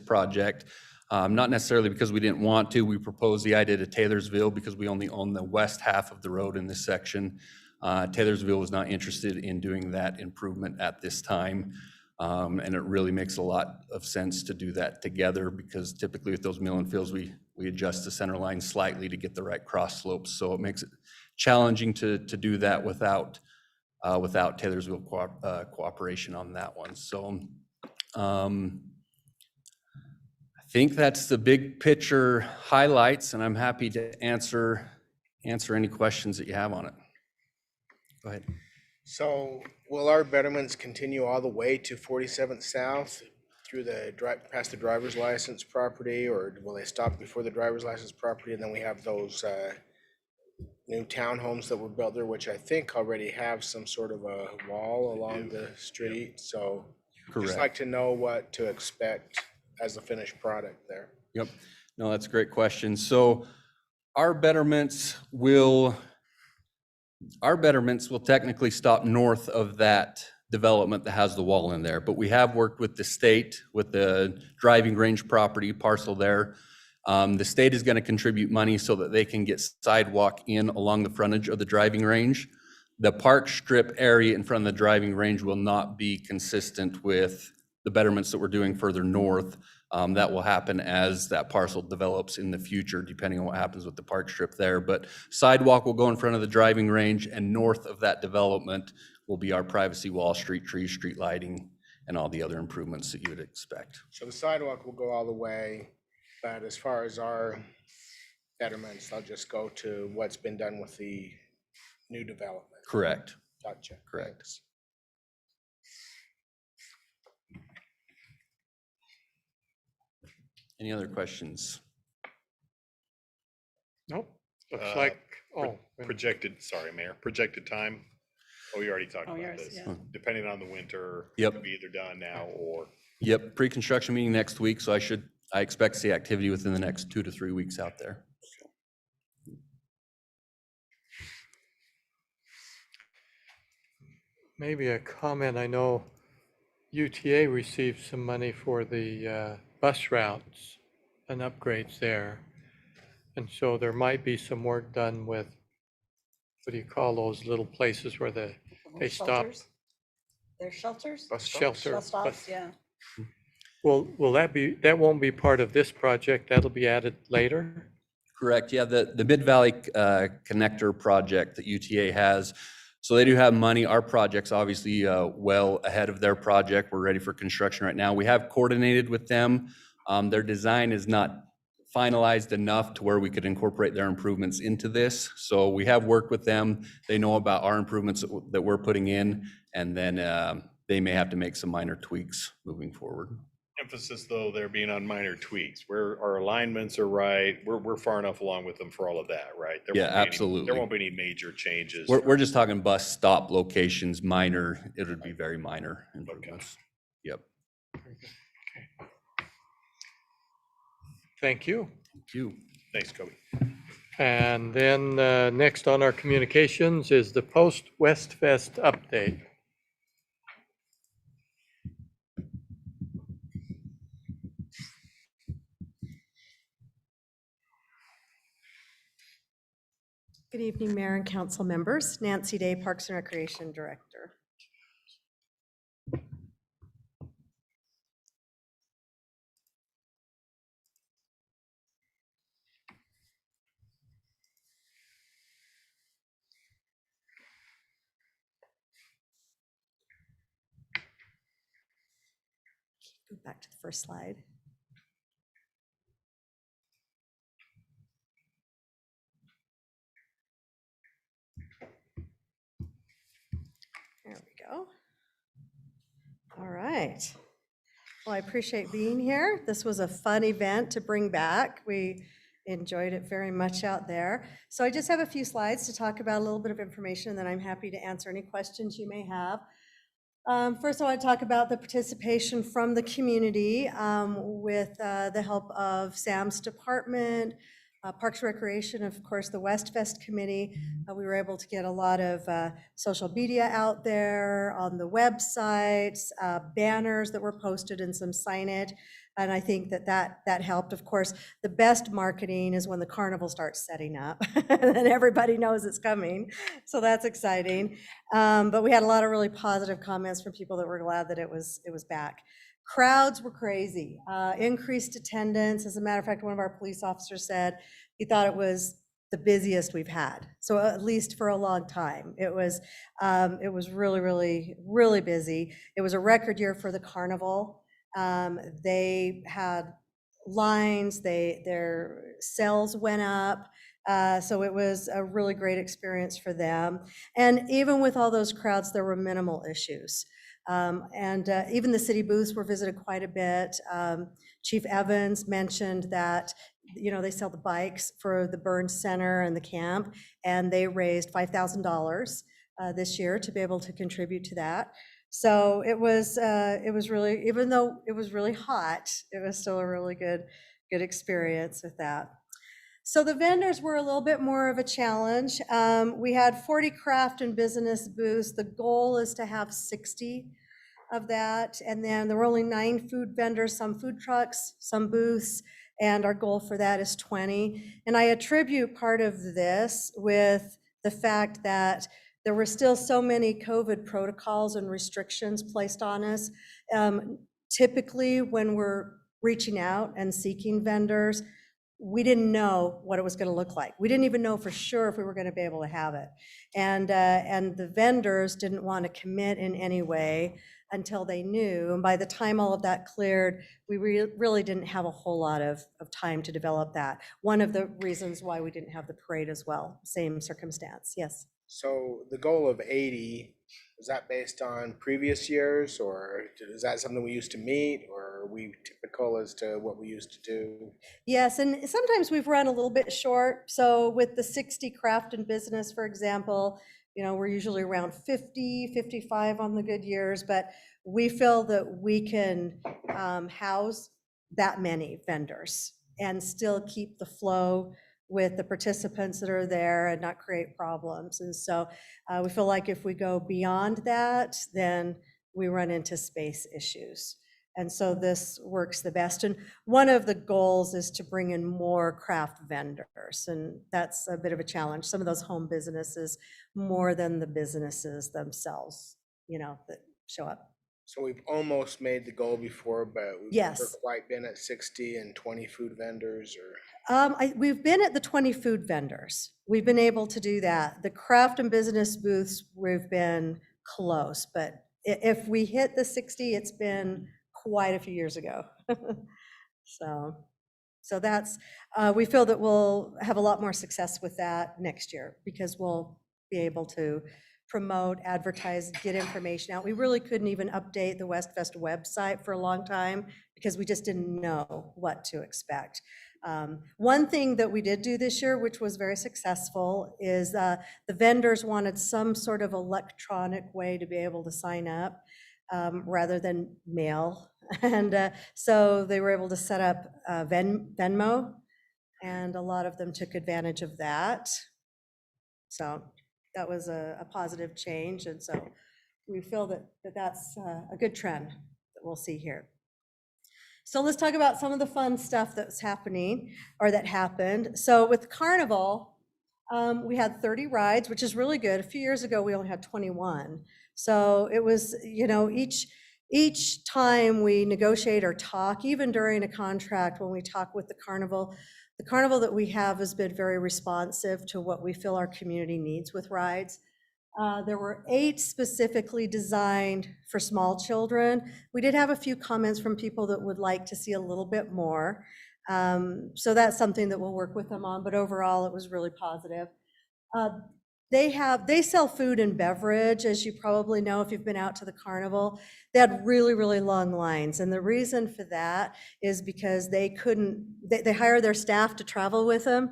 [SPEAKER 11] project. Not necessarily because we didn't want to. We proposed the idea to Taylorsville because we only own the west half of the road in this section. Taylorsville was not interested in doing that improvement at this time. And it really makes a lot of sense to do that together because typically with those mill and fills, we adjust the center line slightly to get the right cross slopes. So it makes it challenging to do that without Taylorsville cooperation on that one. So I think that's the big picture highlights, and I'm happy to answer any questions that you have on it. Go ahead.
[SPEAKER 4] So will our betterments continue all the way to 47th South through past the driver's license property, or will they stop before the driver's license property? And then we have those new townhomes that were built there, which I think already have some sort of a wall along the street. So just like to know what to expect as a finished product there.
[SPEAKER 11] Yep. No, that's a great question. So our betterments will technically stop north of that development that has the wall in there, but we have worked with the state, with the driving range property parcel there. The state is going to contribute money so that they can get sidewalk in along the frontage of the driving range. The park strip area in front of the driving range will not be consistent with the betterments that we're doing further north. That will happen as that parcel develops in the future, depending on what happens with the park strip there. But sidewalk will go in front of the driving range, and north of that development will be our privacy wall, street trees, street lighting, and all the other improvements that you would expect.
[SPEAKER 4] So the sidewalk will go all the way, but as far as our betterments, they'll just go to what's been done with the new development.
[SPEAKER 11] Correct.
[SPEAKER 4] Gotcha.
[SPEAKER 11] Correct.
[SPEAKER 4] Thanks.
[SPEAKER 11] Any other questions?
[SPEAKER 1] Nope. Looks
[SPEAKER 3] Uh,
[SPEAKER 1] like,
[SPEAKER 3] Projected, sorry, Mayor, projected time. Oh, we already talked
[SPEAKER 7] Oh,
[SPEAKER 3] about
[SPEAKER 7] yours,
[SPEAKER 3] this.
[SPEAKER 7] yeah.
[SPEAKER 3] Depending on the winter.
[SPEAKER 11] Yep.
[SPEAKER 3] It could be either done now or.
[SPEAKER 11] Yep, pre-construction meeting next week, so I expect to see activity within the next 2 to 3 weeks out there.
[SPEAKER 1] maybe a comment. I know UTA received some money for the bus routes and upgrades there. And so there might be some work done with, what do you call those little places where they stop?
[SPEAKER 7] Shelters? They're shelters?
[SPEAKER 4] Bus stops?
[SPEAKER 1] Shelter.
[SPEAKER 7] Bus stops, yeah.
[SPEAKER 1] Will that won't be part of this project? That'll be added later?
[SPEAKER 11] Correct, yeah, the Mid-Valley Connector project that UTA has, so they do have money. Our project's obviously well ahead of their project. We're ready for construction right now. We have coordinated with them. Their design is not finalized enough to where we could incorporate their improvements into this. So we have worked with them. They know about our improvements that we're putting in, and then they may have to make some minor tweaks moving forward.
[SPEAKER 3] Emphasis though, there being on minor tweaks, where our alignments are right. We're far enough along with them for all of that, right? There
[SPEAKER 11] Yeah,
[SPEAKER 3] won't be any-
[SPEAKER 11] absolutely.
[SPEAKER 3] There won't be any major changes.
[SPEAKER 11] We're just talking bus stop locations, minor, it would be very minor improvements. Yep.
[SPEAKER 1] Thank you.
[SPEAKER 11] Thank you.
[SPEAKER 3] Thanks, Kobe.
[SPEAKER 1] And then next on our communications is the Post-West Fest update.
[SPEAKER 13] Good evening, Mayor and council members. Nancy Day, Parks and Recreation Director. Go back to the first slide. There we go. All right. Well, I appreciate being here. This was a fun event to bring back. We enjoyed it very much out there. So I just have a few slides to talk about a little bit of information, and then I'm happy to answer any questions you may have. First, I want to talk about the participation from the community with the help of Sam's department, Parks Recreation, of course, the West Fest Committee. We were able to get a lot of social media out there on the websites, banners that were posted and some signage. And I think that helped. Of course, the best marketing is when the carnival starts setting up and everybody knows it's coming. So that's exciting. But we had a lot of really positive comments from people that were glad that it was back. Crowds were crazy, increased attendance. As a matter of fact, one of our police officers said he thought it was the busiest we've had. So at least for a long time, it was really, really, really busy. It was a record year for the carnival. They had lines, their sales went up. So it was a really great experience for them. And even with all those crowds, there were minimal issues. Even the city booths were visited quite a bit. Chief Evans mentioned that, they sell the bikes for the Burns Center and the camp, and they raised $5,000 this year to be able to contribute to that. So it was really, even though it was really hot, it was still a really good experience with that. So the vendors were a little bit more of a challenge. We had 40 craft and business booths. The goal is to have 60 of that. And then there were only 9 food vendors, some food trucks, some booths, and our goal for that is 20. And I attribute part of this with the fact that there were still so many COVID protocols and restrictions placed on us. Typically, when we're reaching out and seeking vendors, we didn't know what it was going to look like. We didn't even know for sure if we were going to be able to have it. And the vendors didn't want to commit in any way until they knew. And by the time all of that cleared, we really didn't have a whole lot of time to develop that. One of the reasons why we didn't have the parade as well, same circumstance. Yes.
[SPEAKER 4] So the goal of 80, is that based on previous years, or is that something we used to meet, or are we typical as to what we used to do?
[SPEAKER 13] Yes, and sometimes we've run a little bit short. So with the 60 craft and business, for example, we're usually around 50, 55 on the good years, but we feel that we can house that many vendors and still keep the flow with the participants that are there and not create problems. And so we feel like if we go beyond that, then we run into space issues. And so this works the best. And one of the goals is to bring in more craft vendors. And that's a bit of a challenge. Some of those home businesses more than the businesses themselves, that show up.
[SPEAKER 4] So we've almost made the goal before, but we've
[SPEAKER 13] Yes.
[SPEAKER 4] never quite been at 60 and 20 food vendors, or?
[SPEAKER 13] We've been at the 20 food vendors. We've been able to do that. The craft and business booths, we've been close, but if we hit the 60, it's been quite a few years ago. So that's, we feel that we'll have a lot more success with that next year because we'll be able to promote, advertise, get information out. We really couldn't even update the West Fest website for a long time because we just didn't know what to expect. One thing that we did do this year, which was very successful, is the vendors wanted some sort of electronic way to be able to sign up rather than mail. And so they were able to set up Venmo, and a lot of them took advantage of that. So that was a positive change. And so we feel that that's a good trend that we'll see here. So let's talk about some of the fun stuff that's happening or that happened. So with Carnival, we had 30 rides, which is really good. A few years ago, we only had 21. So it was, each time we negotiate or talk, even during a contract, when we talk with the carnival that we have has been very responsive to what we feel our community needs with rides. There were 8 specifically designed for small children. We did have a few comments from people that would like to see a little bit more. So that's something that we'll work with them on, but overall it was really positive. They sell food and beverage, as you probably know if you've been out to the carnival. They had really, really long lines. And the reason for that is because they hire their staff to travel with them,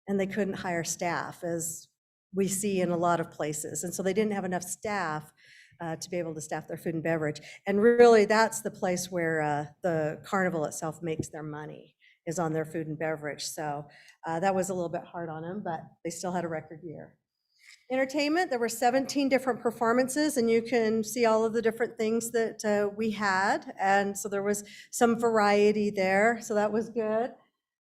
[SPEAKER 13] and they couldn't hire staff, as we see in a lot of places. And so they didn't have enough staff to be able to staff their food and beverage. And really, that's the place where the carnival itself makes their money, is on their food and beverage. So that was a little bit hard on them, but they still had a record year. Entertainment, there were 17 different performances, and you can see all of the different things that we had. And so there was some variety there, so that was good.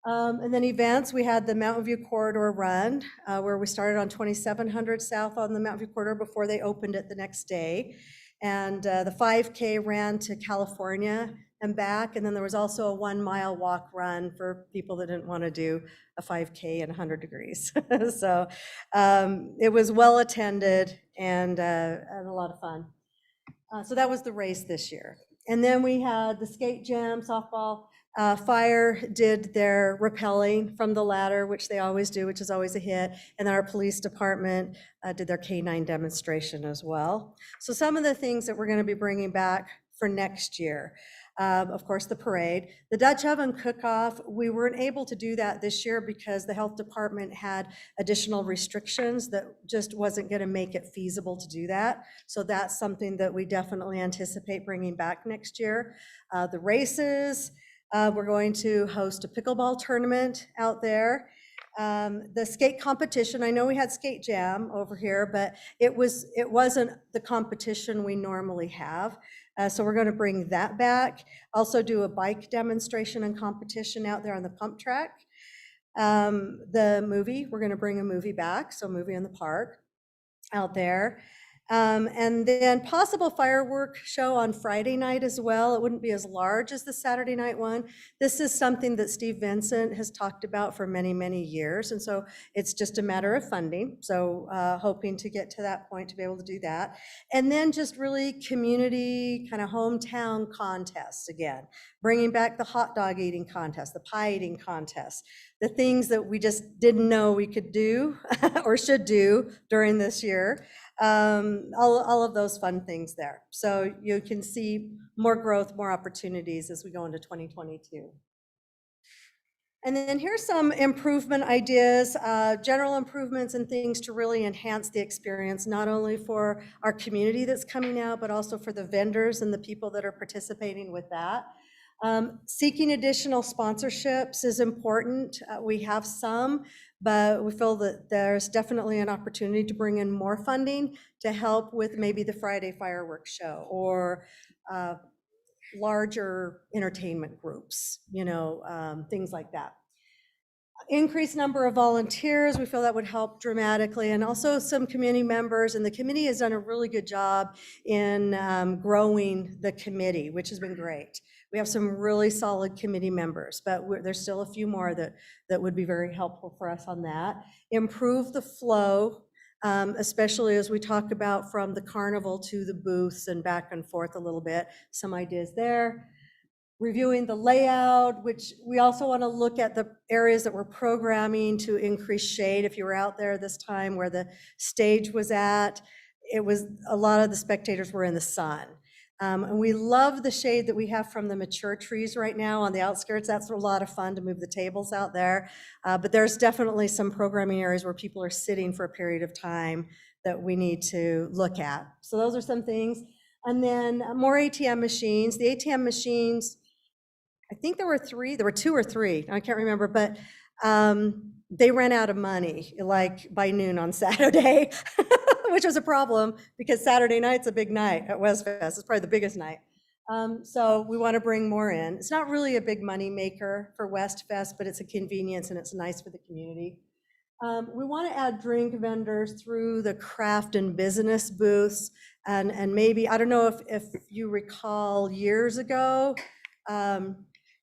[SPEAKER 13] And then events, we had the Mountain View Corridor Run, where we started on 2700 South on the Mountain View Corridor before they opened it the next day. And the 5K ran to California and back. And then there was also a 1 mile walk run for people that didn't want to do a 5K in 100 degrees. So it was well attended and a lot of fun. So that was the race this year. And then we had the skate jam, softball. Fire did their rappelling from the ladder, which they always do, which is always a hit. And then our police department did their K9 demonstration as well. So some of the things that we're going to be bringing back for next year. Of course, the parade. The Dutch oven cook-off, we weren't able to do that this year because the health department had additional restrictions that just wasn't going to make it feasible to do that. So that's something that we definitely anticipate bringing back next year. The races, we're going to host a pickleball tournament out there. The skate competition, I know we had skate jam over here, but it wasn't the competition we normally have. So we're going to bring that back. Also do a bike demonstration and competition out there on the pump track. The movie, we're going to bring a movie back, so movie in the park out there. And then possible firework show on Friday night as well. It wouldn't be as large as the Saturday night one. This is something that Steve Vincent has talked about for many, many years. And so it's just a matter of funding. So hoping to get to that point to be able to do that. And then just really community kind of hometown contests again, bringing back the hot dog eating contest, the pie eating contest, the things that we just didn't know we could do or should do during this year. All of those fun things there. So you can see more growth, more opportunities as we go into 2022. And then here's some improvement ideas, general improvements and things to really enhance the experience, not only for our community that's coming out, but also for the vendors and the people that are participating with that. Seeking additional sponsorships is important. We have some, but we feel that there's definitely an opportunity to bring in more funding to help with maybe the Friday fireworks show or larger entertainment groups, things like that. Increased number of volunteers, we feel that would help dramatically, and also some community members, and the committee has done a really good job in growing the committee, which has been great. We have some really solid committee members, but there's still a few more that would be very helpful for us on that. Improve the flow, especially as we talk about from the carnival to the booths and back and forth a little bit, some ideas there. Reviewing the layout, which we also want to look at the areas that we're programming to increase shade. If you were out there this time where the stage was at, it was a lot of the spectators were in the sun. And we love the shade that we have from the mature trees right now on the outskirts. That's a lot of fun to move the tables out there. But there's definitely some programming areas where people are sitting for a period of time that we need to look at. So those are some things. And then more ATM machines. The ATM machines, I think there were two or three, I can't remember, but they ran out of money like by noon on Saturday, which was a problem because Saturday night's a big night at WestFest. It's probably the biggest night. So we want to bring more in. It's not really a big money maker for WestFest, but it's a convenience and it's nice for the community. We want to add drink vendors through the craft and business booths. And maybe, I don't know if you recall years ago,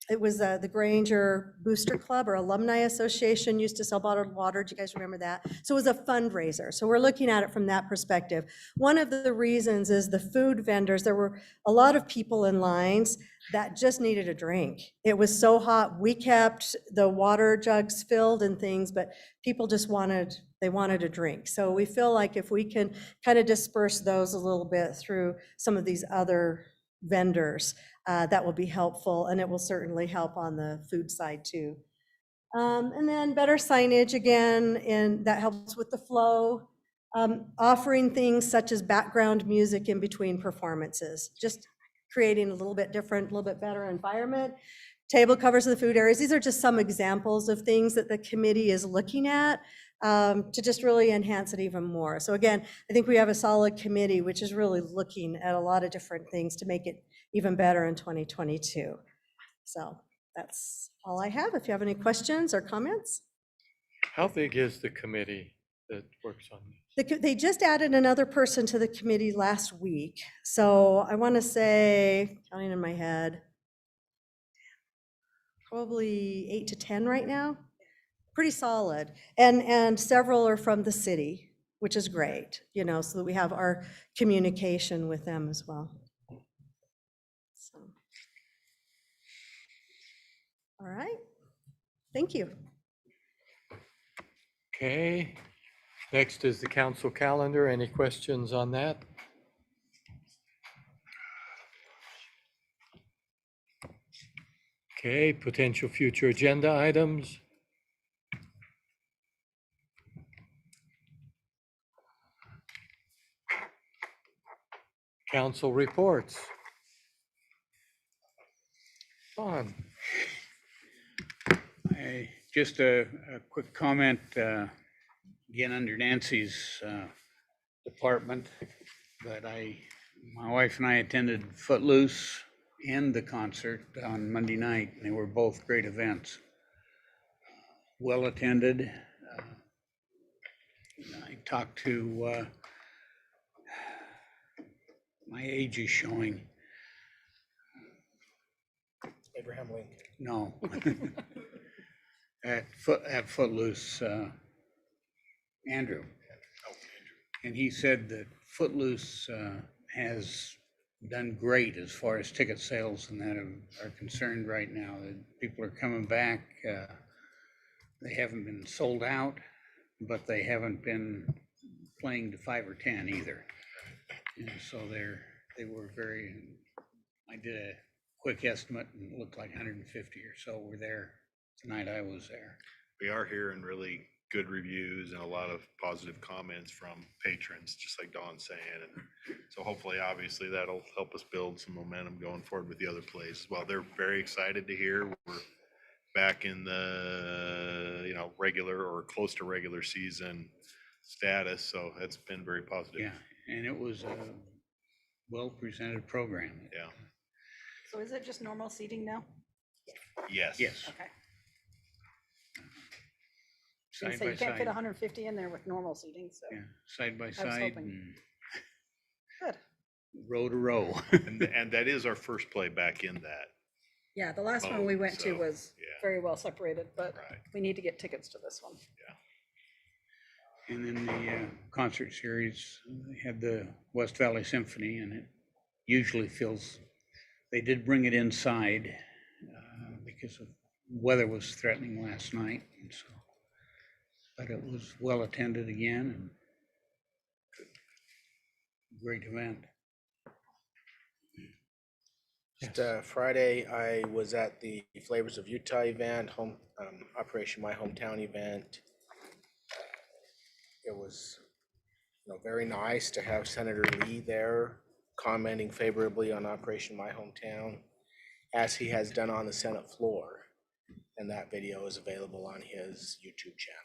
[SPEAKER 13] it was the Granger Booster Club or Alumni Association used to sell bottled water. Do you guys remember that? So it was a fundraiser. So we're looking at it from that perspective. One of the reasons is the food vendors. There were a lot of people in lines that just needed a drink. It was so hot. We kept the water jugs filled and things, but people just wanted a drink. So we feel like if we can kind of disperse those a little bit through some of these other vendors, that will be helpful, and it will certainly help on the food side too. And then better signage again, and that helps with the flow. Offering things such as background music in between performances, just creating a little bit different, a little bit better environment. Table covers of the food areas. These are just some examples of things that the committee is looking at to just really enhance it even more. So again, I think we have a solid committee which is really looking at a lot of different things to make it even better in 2022. So that's all I have. If you have any questions or comments.
[SPEAKER 1] How big is the committee that works on this?
[SPEAKER 13] They just added another person to the committee last week. So I want to say, counting in my head, probably 8 to 10 right now. Pretty solid. And several are from the city, which is great, so that we have our communication with them as well. So. All right. Thank you.
[SPEAKER 1] Okay. Next is the council calendar. Any questions on that? Okay, potential future agenda items. Council reports. Don.
[SPEAKER 2] Just a quick comment, again, under Nancy's department, but my wife and I attended Footloose and the concert on Monday night, and they were both great events. Well attended. I talked to, my age is showing.
[SPEAKER 4] Abraham Lincoln.
[SPEAKER 2] No. At Footloose, Andrew. And he said that Footloose has done great as far as ticket sales and that are concerned right now. That people are coming back. They haven't been sold out, but they haven't been playing to 5 or 10 either. And so they were very, I did a quick estimate and it looked like 150 or so were there tonight. I was there.
[SPEAKER 3] We are hearing really good reviews and a lot of positive comments from patrons, just like Dawn's saying. And so hopefully, obviously, that'll help us build some momentum going forward with the other plays as well. They're very excited to hear we're back in the, regular or close to regular season status. So that's been very positive.
[SPEAKER 2] Yeah, and it was a well-presented program.
[SPEAKER 3] Yeah.
[SPEAKER 7] So is it just normal seating now?
[SPEAKER 3] Yes.
[SPEAKER 2] Yes.
[SPEAKER 7] Okay.
[SPEAKER 2] Side
[SPEAKER 7] So
[SPEAKER 2] by
[SPEAKER 7] you can't fit
[SPEAKER 2] side.
[SPEAKER 7] 150 in there with normal seating, so.
[SPEAKER 2] Yeah, side by
[SPEAKER 7] was
[SPEAKER 2] side
[SPEAKER 7] hoping.
[SPEAKER 2] and
[SPEAKER 7] Good.
[SPEAKER 2] row to row.
[SPEAKER 3] And that is our first play back in that.
[SPEAKER 7] Yeah, the last one we went to
[SPEAKER 3] So,
[SPEAKER 7] was
[SPEAKER 3] yeah.
[SPEAKER 7] very well separated, but
[SPEAKER 3] Right.
[SPEAKER 7] we need to get tickets to this one.
[SPEAKER 2] And then the concert series, they had the West Valley Symphony, and it usually feels, they did bring it inside because of weather was threatening last night, and so, but it was well attended again and great event.
[SPEAKER 4] Just Friday, I was at the Flavors of Utah event, Operation My Hometown event. It was, very nice to have Senator Lee there commenting favorably on Operation My Hometown, as he has done on the Senate floor. And that video is available on his YouTube channel.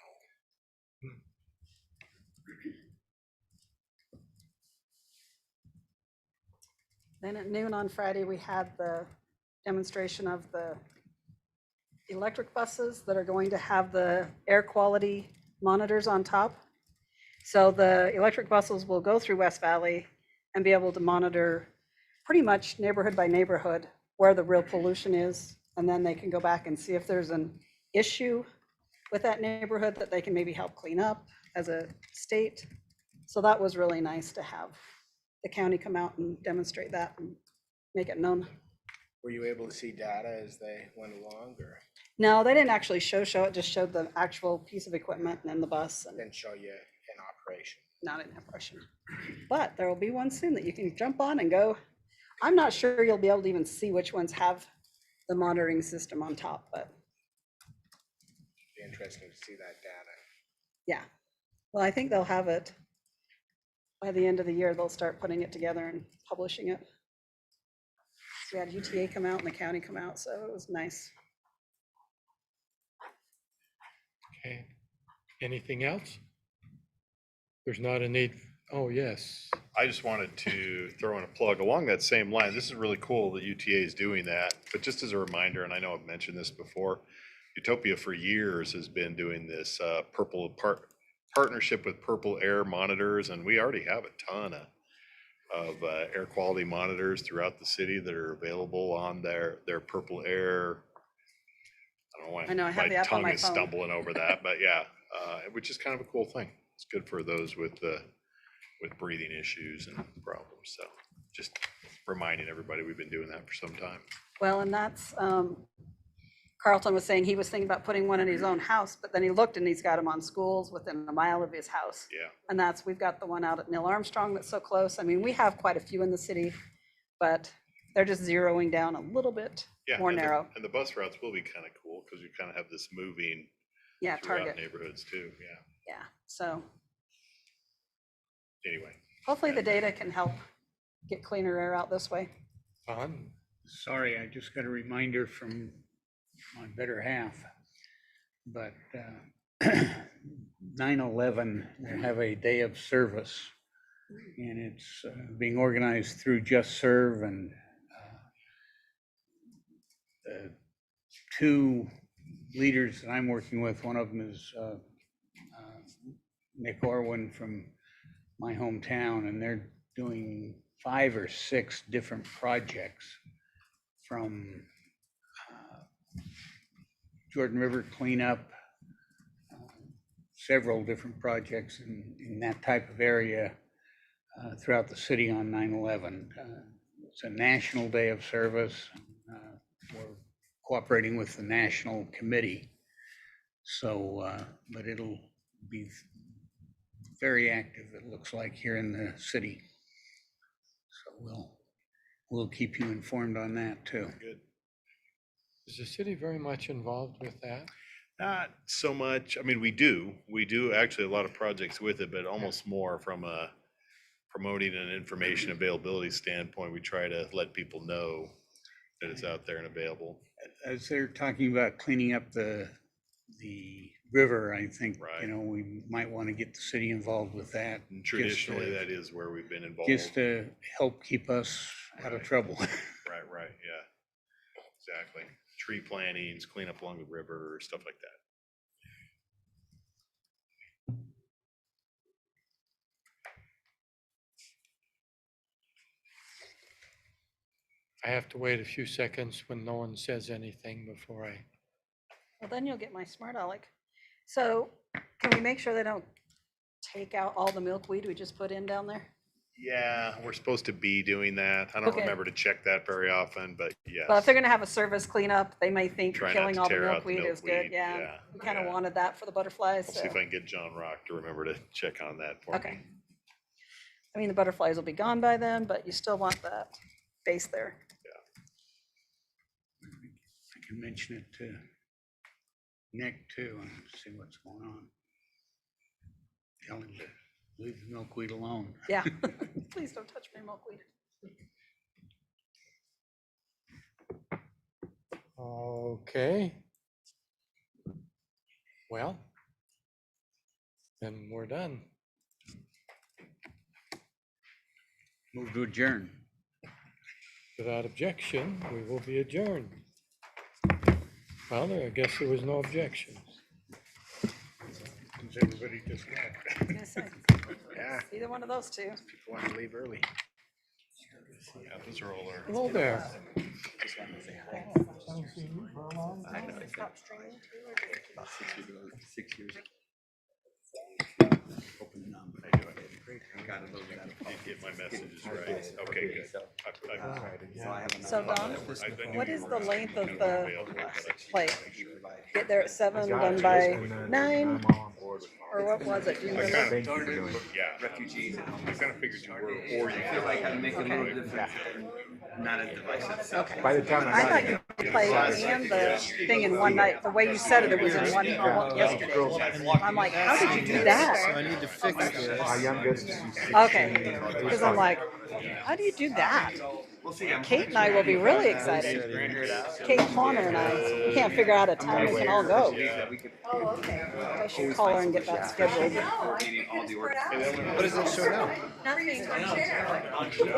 [SPEAKER 7] Then at noon on Friday, we had the demonstration of the electric buses that are going to have the air quality monitors on top. So the electric buses will go through West Valley and be able to monitor pretty much neighborhood by neighborhood where the real pollution is and then they can go back and see if there's an issue with that neighborhood that they can maybe help clean up as a state. So that was really nice to have the county come out and demonstrate that and make it known.
[SPEAKER 4] Were you able to see data as they went along, or
[SPEAKER 7] No, they didn't actually show, it just showed the actual piece of equipment and then the bus and
[SPEAKER 4] didn't show you in operation?
[SPEAKER 7] not in operation. But there will be one soon that you can jump on and go. I'm not sure you'll be able to even see which ones have the monitoring system on top, but
[SPEAKER 4] Be interesting to see that data.
[SPEAKER 7] yeah. Well, I think they'll have it by the end of the year. They'll start putting it together and publishing it. We had UTA come out and the county come out, so it was nice.
[SPEAKER 1] Okay. Anything else? There's not a need, oh, yes.
[SPEAKER 3] I just wanted to throw in a plug along that same line. This is really cool that UTA is doing that, but just as a reminder, and I know I've mentioned this before, Utopia for years has been doing this partnership with Purple Air monitors, and we already have a ton of air quality monitors throughout the city that are available on their Purple Air. I don't know why
[SPEAKER 7] I know, I have
[SPEAKER 3] my
[SPEAKER 7] the app on
[SPEAKER 3] tongue
[SPEAKER 7] my
[SPEAKER 3] is
[SPEAKER 7] phone.
[SPEAKER 3] stumbling over that, but yeah, which is kind of a cool thing. It's good for those with breathing issues and problems. So just reminding everybody we've been doing that for some time.
[SPEAKER 7] Well, and that's, Carlton was saying he was thinking about putting one in his own house, but then he looked and he's got them on schools within a mile of his house.
[SPEAKER 3] Yeah.
[SPEAKER 7] And we've got the one out at Neil Armstrong that's so close. I mean, we have quite a few in the city, but they're just zeroing down a little bit
[SPEAKER 3] Yeah,
[SPEAKER 7] more
[SPEAKER 3] and
[SPEAKER 7] narrow.
[SPEAKER 3] and the bus routes will be kind of cool because you kind of have this moving
[SPEAKER 7] Yeah,
[SPEAKER 3] throughout
[SPEAKER 7] Target.
[SPEAKER 3] neighborhoods too. Yeah.
[SPEAKER 7] Yeah, so
[SPEAKER 3] Anyway,
[SPEAKER 7] hopefully the data can help get cleaner air out this way.
[SPEAKER 1] Fun.
[SPEAKER 2] Sorry, I just got a reminder from my better half, but 9/11, they have a day of service, and it's being organized through Just Serve, and the two leaders that I'm working with, one of them is Nick Orwin from my hometown, and they're doing 5 or 6 different projects from Jordan River cleanup, several different projects in that type of area throughout the city on 9/11. It's a national day of service. We're cooperating with the national committee. So, but it'll be very active, it looks like, here in the city. So we'll keep you informed on that too.
[SPEAKER 3] good.
[SPEAKER 1] Is the city very much involved with that?
[SPEAKER 3] Not so much. I mean, we do actually a lot of projects with it, but almost more from a promoting and information availability standpoint. We try to let people know that it's out there and available.
[SPEAKER 2] As they're talking about cleaning up the river, I think,
[SPEAKER 3] Right.
[SPEAKER 2] you know, we might want to get the city involved with that.
[SPEAKER 3] And
[SPEAKER 2] just
[SPEAKER 3] traditionally,
[SPEAKER 2] to-
[SPEAKER 3] that is where we've been involved.
[SPEAKER 2] Just to help keep us out of
[SPEAKER 3] Right.
[SPEAKER 2] trouble.
[SPEAKER 3] Right, yeah. Exactly. Tree plantings, clean up along the river, stuff like that.
[SPEAKER 1] I have to wait a few seconds when no one says anything before I,
[SPEAKER 7] Well, then you'll get my smart aleck. So can we make sure they don't take out all the milkweed we just put in down there?
[SPEAKER 3] Yeah, we're supposed to be doing that. I don't
[SPEAKER 7] Okay.
[SPEAKER 3] remember to check that very often, but yes.
[SPEAKER 7] Well, if they're gonna have a service cleanup, they may think
[SPEAKER 3] Try not
[SPEAKER 7] killing
[SPEAKER 3] to
[SPEAKER 7] all the
[SPEAKER 3] tear out the
[SPEAKER 7] milkweed is good,
[SPEAKER 3] milkweed,
[SPEAKER 7] yeah.
[SPEAKER 3] yeah,
[SPEAKER 7] We kind of
[SPEAKER 3] yeah.
[SPEAKER 7] wanted that for the butterflies,
[SPEAKER 3] I'll
[SPEAKER 7] so.
[SPEAKER 3] see if I can get John Rock to remember to check on that for me.
[SPEAKER 7] Okay. I mean, the butterflies will be gone by then, but you still want that base there.
[SPEAKER 2] I can mention it to Nick too and see what's going on. Tell him to leave the milkweed alone.
[SPEAKER 7] Yeah, please don't touch my milkweed.
[SPEAKER 1] okay. Well, then we're done.
[SPEAKER 2] Move to adjourn.
[SPEAKER 1] Without objection, we will be adjourned. Well, I guess there was no objections.
[SPEAKER 2] Since everybody just left.
[SPEAKER 7] I was gonna say,
[SPEAKER 4] Yeah,
[SPEAKER 7] either one of those two.
[SPEAKER 4] people want to leave early.
[SPEAKER 3] Yeah, those are all our.
[SPEAKER 1] Hello there.
[SPEAKER 3] Did get my messages right. Okay, good.
[SPEAKER 7] So Don,
[SPEAKER 3] I knew
[SPEAKER 7] what
[SPEAKER 3] you
[SPEAKER 7] is
[SPEAKER 3] were
[SPEAKER 7] the
[SPEAKER 3] gonna
[SPEAKER 7] length of
[SPEAKER 3] be
[SPEAKER 7] the
[SPEAKER 3] available, but I-
[SPEAKER 7] plate? Get there at 7, done by 9, or what was it? Do you
[SPEAKER 3] I
[SPEAKER 7] remember?
[SPEAKER 3] kind of, yeah. Refugees. I kind of figured you were, or you feel like I'd make a little difference. Not as divisive.
[SPEAKER 7] Okay.
[SPEAKER 4] By the time
[SPEAKER 7] I thought you played and the thing in one night. The way you said it, it was in one yesterday. I'm like, how did you do that?
[SPEAKER 9] I need to fix this.
[SPEAKER 4] My youngest, she's 16.
[SPEAKER 7] Okay, because I'm like, how do you do that? Kate and I will be really excited. Kate Connor and I, we can't figure out a time we can all go.
[SPEAKER 13] Oh, okay.
[SPEAKER 7] I should call her and get that scheduled.
[SPEAKER 4] What does it show now?
[SPEAKER 13] Nothing, I'm sure.